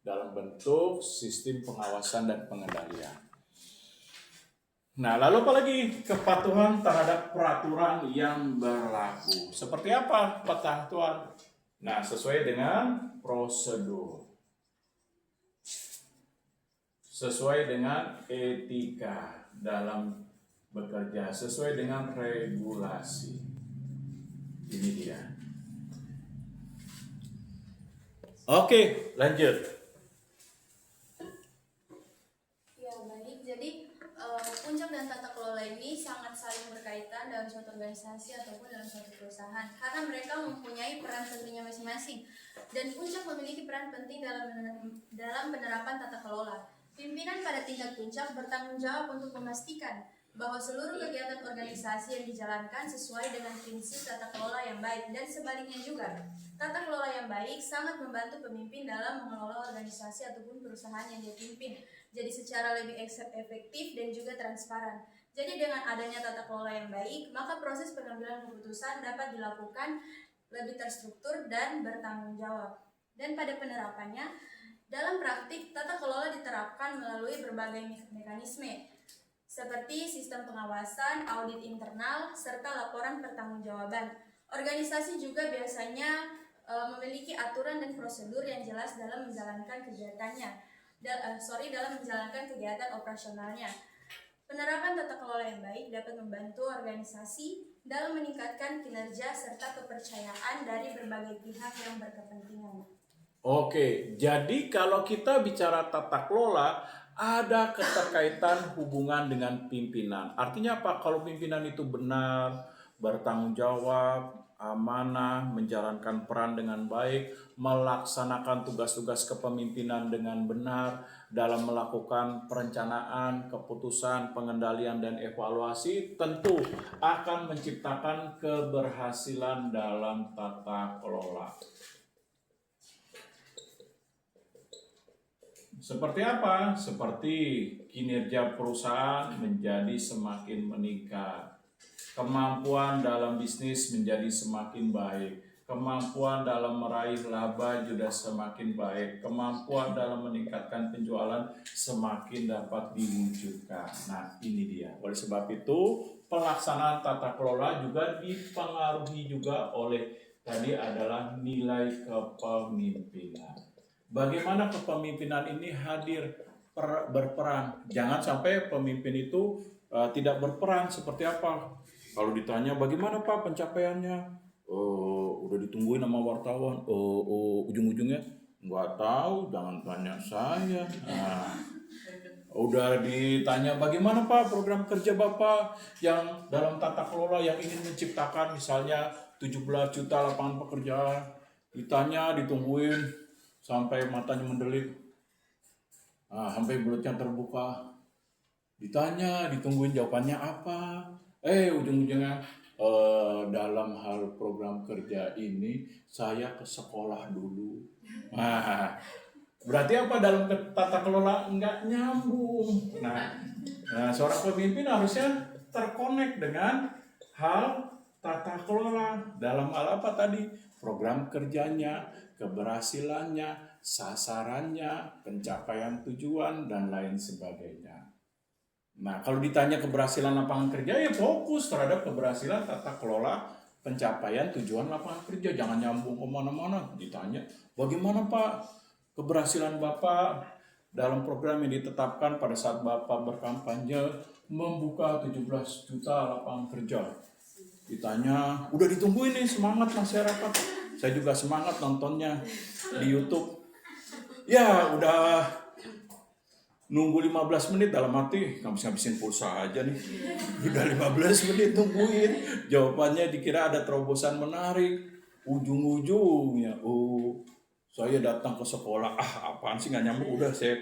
dalam bentuk sistem pengawasan dan pengendalian. Nah, lalu apalagi kepatuhan terhadap peraturan yang berlaku. Seperti apa kepatuhan? Nah, sesuai dengan prosedur, sesuai dengan etika dalam bekerja, sesuai dengan regulasi. Ini dia. Oke, lanjut. Ya, baik. Jadi puncak dan tata kelola ini sangat saling berkaitan dalam suatu organisasi ataupun dalam suatu perusahaan, karena mereka mempunyai peran tentunya masing-masing. Dan puncak memiliki peran penting dalam penerapan tata kelola. Pimpinan pada tingkat puncak bertanggung jawab untuk memastikan bahwa seluruh kegiatan organisasi yang dijalankan sesuai dengan prinsip tata kelola yang baik, dan sebaliknya juga. Tata kelola yang baik sangat membantu pemimpin dalam mengelola organisasi ataupun perusahaan yang dia pimpin, jadi secara lebih efektif dan juga transparan. Jadi dengan adanya tata kelola yang baik, maka proses pengambilan keputusan dapat dilakukan lebih terstruktur dan bertanggung jawab. Dan pada penerapannya, dalam praktik, tata kelola diterapkan melalui berbagai mekanisme, seperti sistem pengawasan, audit internal, serta laporan pertanggungjawaban. Organisasi juga biasanya memiliki aturan dan prosedur yang jelas dalam menjalankan kegiatannya, dalam menjalankan kegiatan operasionalnya. Penerapan tata kelola yang baik dapat membantu organisasi dalam meningkatkan kinerja serta kepercayaan dari berbagai pihak yang berkepentingan. Oke, jadi kalau kita bicara tata kelola, ada keterkaitan hubungan dengan pimpinan. Artinya apa? Kalau pimpinan itu benar, bertanggung jawab, amanah, menjalankan peran dengan baik, melaksanakan tugas-tugas kepemimpinan dengan benar, dalam melakukan perencanaan, keputusan, pengendalian, dan evaluasi, tentu akan menciptakan keberhasilan dalam tata kelola. Seperti apa? Seperti kinerja perusahaan menjadi semakin meningkat, kemampuan dalam bisnis menjadi semakin baik, kemampuan dalam meraih laba juga semakin baik, kemampuan dalam meningkatkan penjualan semakin dapat diwujudkan. Nah, ini dia. Oleh sebab itu, pelaksanaan tata kelola juga dipengaruhi juga oleh tadi adalah nilai kepemimpinan. Bagaimana kepemimpinan ini hadir berperan? Jangan sampai pemimpin itu tidak berperan. Seperti apa? Kalau ditanya bagaimana Pak pencapaiannya? Udah ditungguin sama wartawan. Ujung-ujungnya nggak tahu, jangan tanya saya. Nah, udah ditanya bagaimana Pak program kerja Bapak yang dalam tata kelola yang ingin menciptakan misalnya 17 juta lapangan pekerjaan. Ditanya, ditungguin sampai matanya mendelik, sampai mulutnya terbuka. Ditanya, ditungguin jawabannya apa. Ujung-ujungnya dalam hal program kerja ini saya ke sekolah dulu. Nah, berarti apa dalam tata kelola nggak nyambung. Nah, seorang pemimpin harusnya terkonek dengan hal tata kelola dalam hal apa tadi? Program kerjanya, keberhasilannya, sasarannya, pencapaian tujuan, dan lain sebagainya. Nah, kalau ditanya keberhasilan lapangan kerja, ya fokus terhadap keberhasilan tata kelola pencapaian tujuan lapangan kerja. Jangan nyambung kemana-mana. Ditanya, bagaimana Pak keberhasilan Bapak dalam program yang ditetapkan pada saat Bapak berkampanye membuka 17 juta lapangan kerja? Ditanya, udah ditungguin nih semangat masyarakat. Saya juga semangat nontonnya di YouTube. Ya, udah nunggu 15 menit dalam hati, ngabis-ngabisin pulsa aja nih. Udah 15 menit tungguin. Jawabannya dikira ada terobosan menarik. Ujung-ujungnya, saya datang ke sekolah, apaan sih nggak nyambung. Udah saya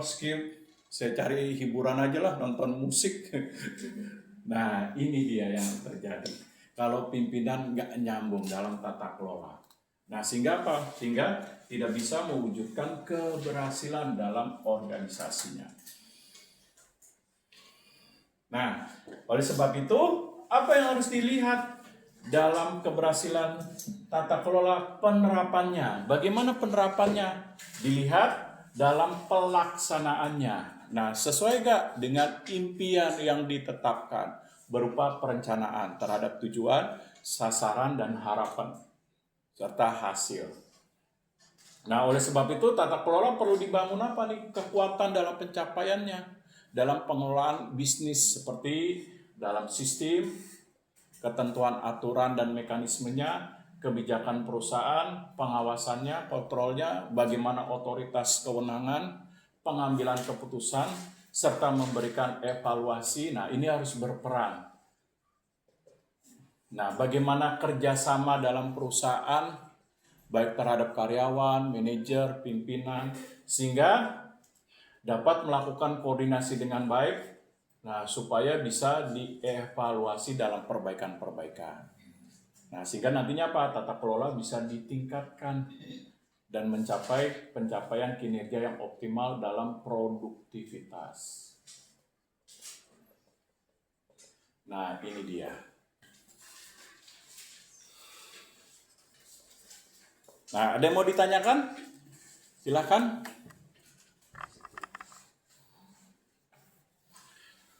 skip. Saya cari hiburan aja lah, nonton musik. Nah, ini dia yang terjadi. Kalau pimpinan nggak nyambung dalam tata kelola. Nah, sehingga apa? Sehingga tidak bisa mewujudkan keberhasilan dalam organisasinya. Nah, oleh sebab itu, apa yang harus dilihat dalam keberhasilan tata kelola? Penerapannya. Bagaimana penerapannya? Dilihat dalam pelaksanaannya. Nah, sesuai gak dengan impian yang ditetapkan berupa perencanaan terhadap tujuan, sasaran, dan harapan, serta hasil. Nah, oleh sebab itu tata kelola perlu dibangun apa nih? Kekuatan dalam pencapaiannya, dalam pengelolaan bisnis seperti dalam sistem, ketentuan aturan dan mekanismenya, kebijakan perusahaan, pengawasannya, kontrolnya, bagaimana otoritas kewenangan, pengambilan keputusan, serta memberikan evaluasi. Nah, ini harus berperan. Nah, bagaimana kerjasama dalam perusahaan, baik terhadap karyawan, manajer, pimpinan, sehingga dapat melakukan koordinasi dengan baik, nah, supaya bisa dievaluasi dalam perbaikan-perbaikan. Nah, sehingga nantinya apa? Tata kelola bisa ditingkatkan dan mencapai pencapaian kinerja yang optimal dalam produktivitas. Nah, ini dia. Nah, ada yang mau ditanyakan? Silakan.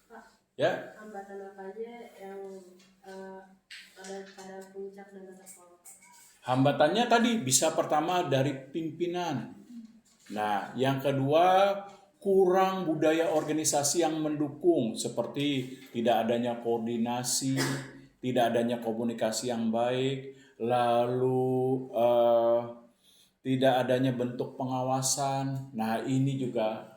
Pak, Ya. hambatan apa aja yang pada puncak dan tata kelola? Hambatannya tadi bisa pertama dari pimpinan. Nah, yang kedua kurang budaya organisasi yang mendukung, seperti tidak adanya koordinasi, tidak adanya komunikasi yang baik, lalu tidak adanya bentuk pengawasan. Nah, ini juga.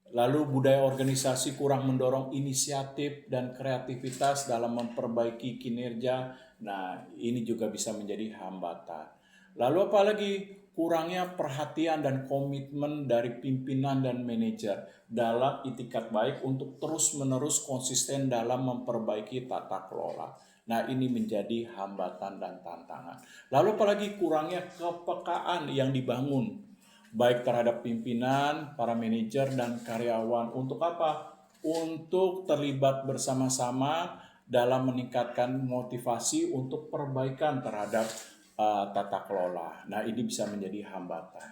Lalu budaya organisasi kurang mendorong inisiatif dan kreativitas dalam memperbaiki kinerja. Nah, ini juga bisa menjadi hambatan. Lalu apalagi kurangnya perhatian dan komitmen dari pimpinan dan manajer dalam itikat baik untuk terus-menerus konsisten dalam memperbaiki tata kelola. Nah, ini menjadi hambatan dan tantangan. Lalu apalagi kurangnya kepekaan yang dibangun baik terhadap pimpinan, para manajer, dan karyawan. Untuk apa? Untuk terlibat bersama-sama dalam meningkatkan motivasi untuk perbaikan terhadap tata kelola. Nah, ini bisa menjadi hambatan.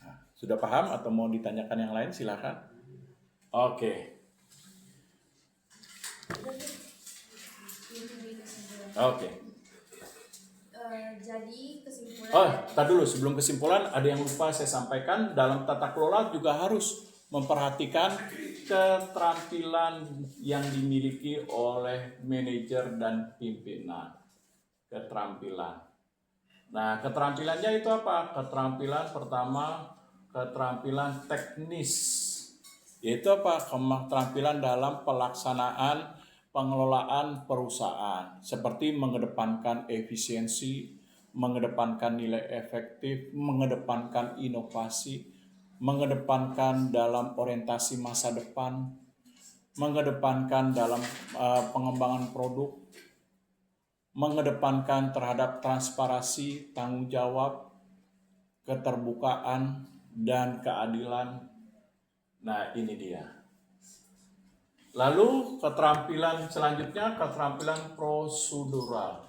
Nah, sudah paham atau mau ditanyakan yang lain? Silakan. Oke. Oke. Jadi kesimpulan Tar dulu, sebelum kesimpulan ada yang lupa saya sampaikan. Dalam tata kelola juga harus memperhatikan keterampilan yang dimiliki oleh manajer dan pimpinan. Keterampilan. Nah, keterampilannya itu apa? Keterampilan pertama, keterampilan teknis. Yaitu apa? Keterampilan dalam pelaksanaan pengelolaan perusahaan, seperti mengedepankan efisiensi, mengedepankan nilai efektif, mengedepankan inovasi, mengedepankan dalam orientasi masa depan, mengedepankan dalam pengembangan produk, mengedepankan terhadap transparansi, tanggung jawab, keterbukaan, dan keadilan. Nah, ini dia. Lalu keterampilan selanjutnya, keterampilan prosedural.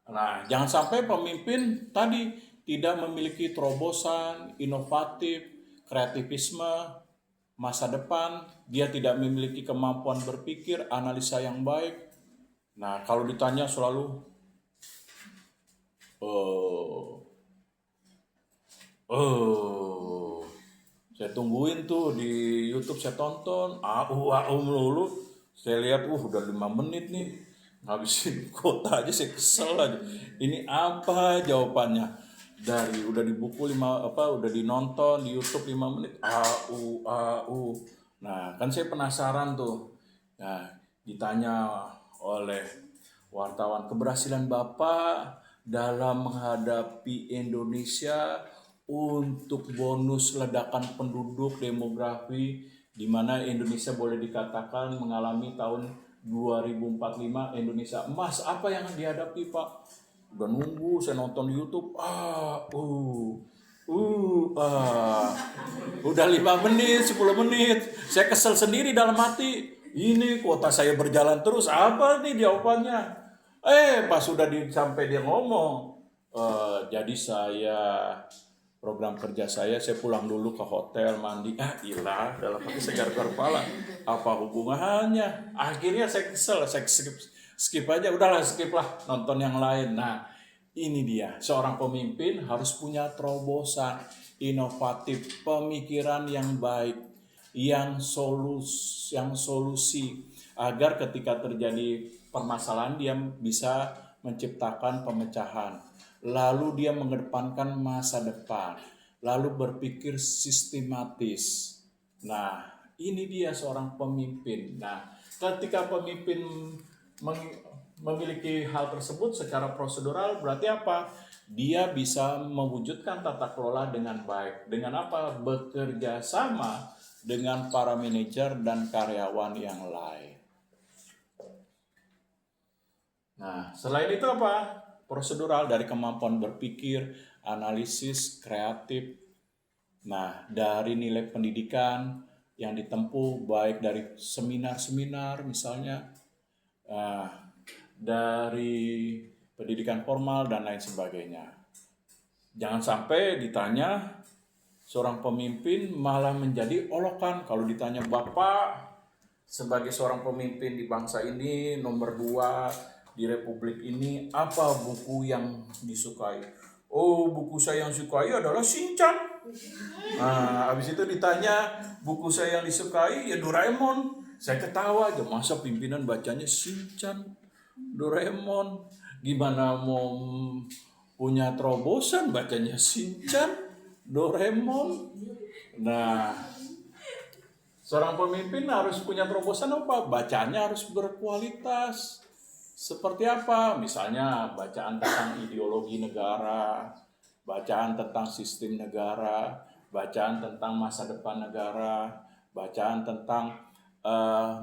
Nah, jangan sampai pemimpin tadi tidak memiliki terobosan, inovatif, kreativisme, masa depan, dia tidak memiliki kemampuan berpikir, analisa yang baik. Nah, kalau ditanya selalu, saya tungguin tuh di YouTube, saya tonton, melulu. Saya lihat, udah 5 menit nih, ngabisin kuota aja saya kesel aja. Ini apa jawabannya? Udah di buku udah dinonton di YouTube 5 menit, Nah, kan saya penasaran tuh. Nah, ditanya oleh wartawan, keberhasilan Bapak dalam menghadapi Indonesia untuk bonus ledakan penduduk demografi, di mana Indonesia boleh dikatakan mengalami tahun 2045 Indonesia emas. Apa yang dihadapi, Pak? Udah nunggu, saya nonton di YouTube. Udah 5 menit, 10 menit. Saya kesel sendiri dalam hati. Ini kuota saya berjalan terus. Apa nih jawabannya? Pas sudah sampai dia ngomong, jadi program kerja saya pulang dulu ke hotel, mandi. Ilah, dalam hati saya garuk kepala. Apa hubungannya? Akhirnya saya kesel, saya skip aja. Udahlah, skip lah, nonton yang lain. Nah, ini dia. Seorang pemimpin harus punya terobosan, inovatif, pemikiran yang baik, yang solusi, agar ketika terjadi permasalahan dia bisa menciptakan pemecahan. Lalu dia mengedepankan masa depan, lalu berpikir sistematis. Nah, ini dia seorang pemimpin. Nah, ketika pemimpin memiliki hal tersebut secara prosedural, berarti apa? Dia bisa mewujudkan tata kelola dengan baik. Dengan apa? Bekerja sama dengan para manajer dan karyawan yang lain. Nah, selain itu apa? Prosedural dari kemampuan berpikir, analisis, kreatif. Nah, dari nilai pendidikan yang ditempuh, baik dari seminar-seminar misalnya, dari pendidikan formal dan lain sebagainya. Jangan sampai ditanya seorang pemimpin malah menjadi olokan. Kalau ditanya, Bapak sebagai seorang pemimpin di bangsa ini nomor 2 di Republik ini apa buku yang disukai? Oh, buku saya yang disukai adalah Shinchan. Nah, habis itu ditanya buku saya yang disukai ya Doraemon. Saya ketawa aja, masa pimpinan bacanya Shinchan, Doraemon. Gimana mau punya terobosan bacanya Shinchan, Doraemon. Nah, seorang pemimpin harus punya terobosan apa? Bacanya harus berkualitas. Seperti apa? Misalnya bacaan tentang ideologi negara, bacaan tentang sistem negara, bacaan tentang masa depan negara, bacaan tentang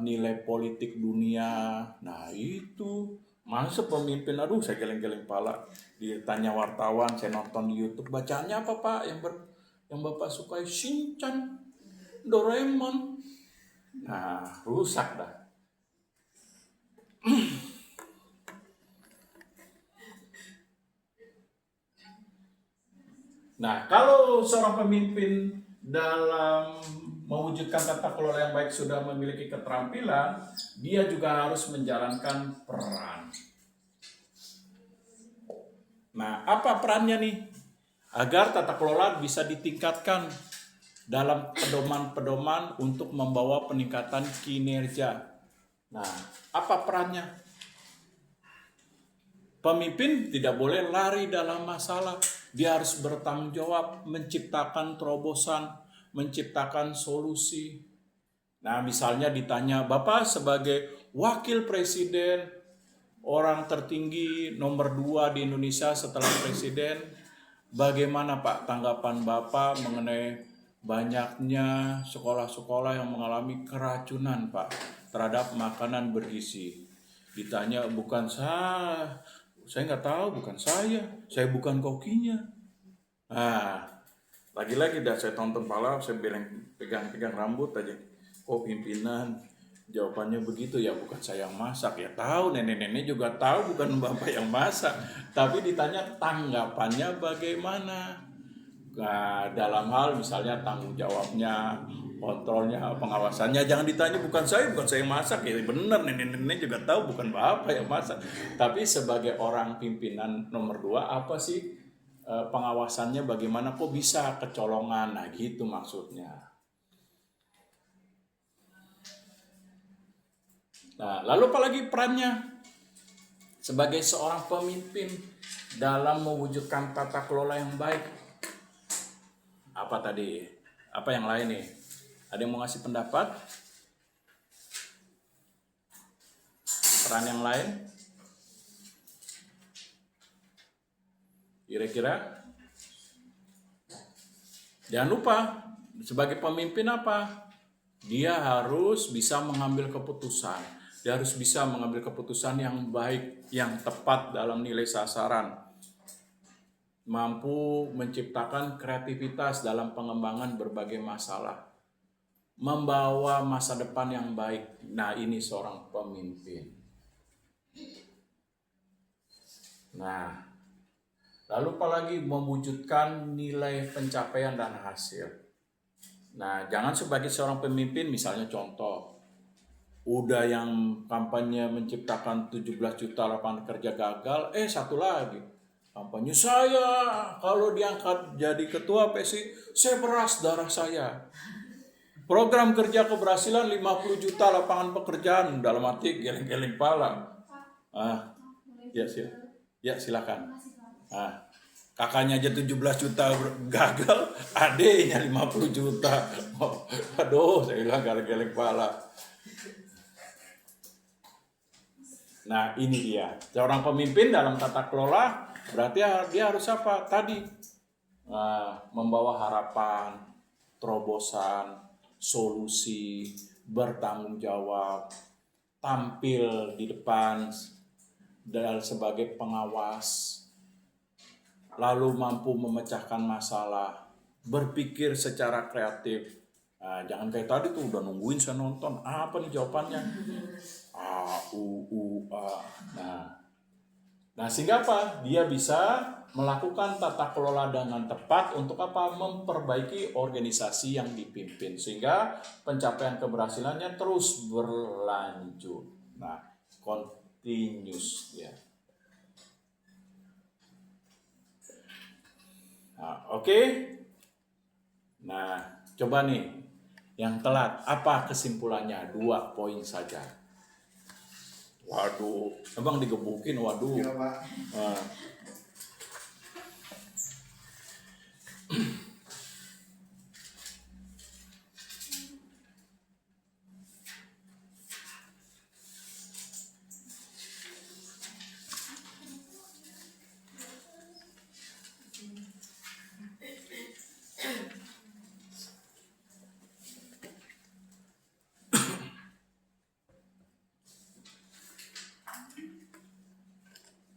nilai politik dunia. Nah itu, masa pemimpin, aduh saya geleng-geleng pala. Ditanya wartawan, saya nonton di YouTube, bacaannya apa Pak? Yang Bapak sukai Shinchan, Doraemon. Nah, rusak dah. Nah, kalau seorang pemimpin dalam mewujudkan tata kelola yang baik sudah memiliki keterampilan, dia juga harus menjalankan peran. Nah, apa perannya nih? Agar tata kelola bisa ditingkatkan dalam pedoman-pedoman untuk membawa peningkatan kinerja. Nah, apa perannya? Pemimpin tidak boleh lari dalam masalah. Dia harus bertanggung jawab, menciptakan terobosan, menciptakan solusi. Nah, misalnya ditanya, Bapak sebagai wakil presiden, orang tertinggi nomor 2 di Indonesia setelah presiden, bagaimana Pak tanggapan Bapak mengenai banyaknya sekolah-sekolah yang mengalami keracunan Pak terhadap makanan bergizi? Ditanya, bukan saya nggak tahu, bukan saya bukan kokinya. Nah, lagi-lagi dah saya tonton pala, saya pegang rambut aja. Oh pimpinan, jawabannya begitu ya, bukan saya yang masak. Ya tahu, nenek-nenek juga tahu bukan bapak yang masak. Tapi ditanya tanggapannya bagaimana. Nah, dalam hal misalnya tanggung jawabnya, kontrolnya, pengawasannya, jangan ditanya bukan saya yang masak. Ya benar, nenek-nenek juga tahu bukan bapak yang masak. Tapi sebagai orang pimpinan nomor 2, apa sih pengawasannya, bagaimana kok bisa kecolongan? Nah gitu maksudnya. Nah, lalu apalagi perannya sebagai seorang pemimpin dalam mewujudkan tata kelola yang baik? Apa tadi? Apa yang lain nih? Ada yang mau ngasih pendapat? Peran yang lain? Kira-kira? Jangan lupa, sebagai pemimpin apa? Dia harus bisa mengambil keputusan. Dia harus bisa mengambil keputusan yang baik, yang tepat dalam nilai sasaran. Mampu menciptakan kreativitas dalam pengembangan berbagai masalah. Membawa masa depan yang baik. Nah, ini seorang pemimpin. Nah, lalu apalagi mewujudkan nilai pencapaian dan hasil. Nah, jangan sebagai seorang pemimpin, misalnya contoh, udah yang kampanye menciptakan 17 juta lapangan kerja gagal, satu lagi. Kampanye saya, kalau diangkat jadi ketua PSI, saya peras darah saya. Program kerja keberhasilan 50 juta lapangan pekerjaan, dalam arti geleng-geleng pala. Ya silakan. Kakaknya aja 17 juta gagal, adeknya 50 juta. Aduh, saya bilang geleng-geleng pala. Nah, ini dia. Seorang pemimpin dalam tata kelola berarti dia harus apa? Tadi membawa harapan, terobosan, solusi, bertanggung jawab, tampil di depan dan sebagai pengawas, lalu mampu memecahkan masalah, berpikir secara kreatif. Nah, jangan kayak tadi tuh udah nungguin saya nonton, apa nih jawabannya? A. Nah, sehingga apa? Dia bisa melakukan tata kelola dengan tepat untuk apa? Memperbaiki organisasi yang dipimpin sehingga pencapaian keberhasilannya terus berlanjut. Nah, Martinus ya. Nah, oke. Nah, coba nih yang telat apa kesimpulannya? 2 poin saja. Waduh, emang digebukin, waduh. Iya, Pak. Nah.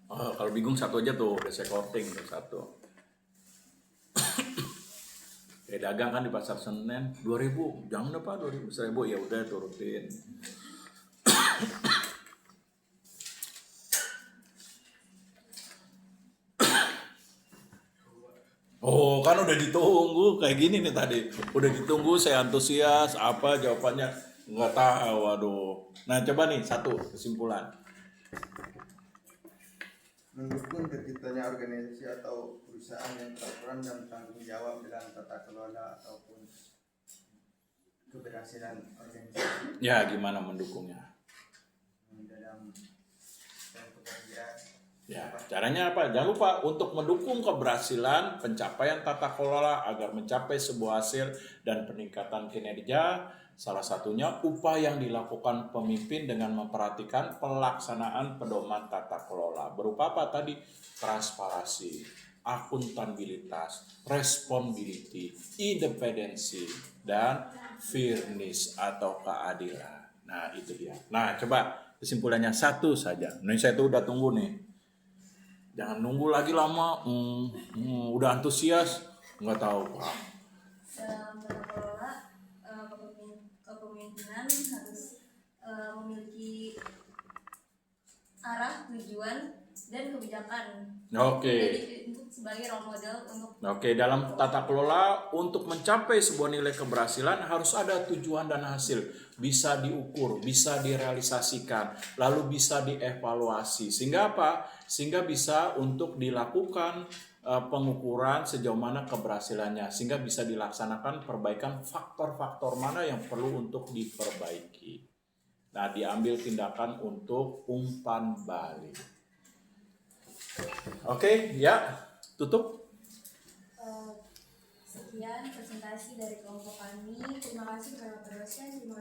Oh, kalau bingung satu aja tuh, udah saya korting tuh satu. Kayak dagang kan di pasar Senen, 2.000, jangan deh Pak, 2.000, 1.000 ya udah turutin. Oh kan udah ditunggu kayak gini nih tadi, udah ditunggu saya antusias apa jawabannya nggak tahu, waduh. Nah coba nih satu kesimpulan. Mendukung terciptanya organisasi atau perusahaan yang berperan dan tanggung jawab dalam tata kelola ataupun keberhasilan organisasi Ya gimana mendukungnya? dalam bekerja. Ya, caranya apa? Jangan lupa untuk mendukung keberhasilan pencapaian tata kelola agar mencapai sebuah hasil dan peningkatan kinerja. Salah satunya upaya yang dilakukan pemimpin dengan memperhatikan pelaksanaan pedoman tata kelola. Berupa apa tadi? Transparansi, akuntabilitas, responsibility, independensi, dan fairness atau keadilan. Nah, itu dia. Nah, coba kesimpulannya satu saja. Nah, saya tuh udah tunggu nih. Jangan nunggu lagi lama, udah antusias, nggak tahu Pak. Dalam tata kelola, kepemimpinan harus memiliki arah, tujuan, dan kebijakan. Oke. Jadi untuk sebagai role model untuk Oke, dalam tata kelola untuk mencapai sebuah nilai keberhasilan harus ada tujuan dan hasil, bisa diukur, bisa direalisasikan, lalu bisa dievaluasi. Sehingga apa? Sehingga bisa untuk dilakukan pengukuran sejauh mana keberhasilannya, sehingga bisa dilaksanakan perbaikan faktor-faktor mana yang perlu untuk diperbaiki. Nah, diambil tindakan untuk umpan balik. Oke, ya, tutup. sekian presentasi dari kelompok kami. Terima kasih kepada Pak dosen. Terima kasih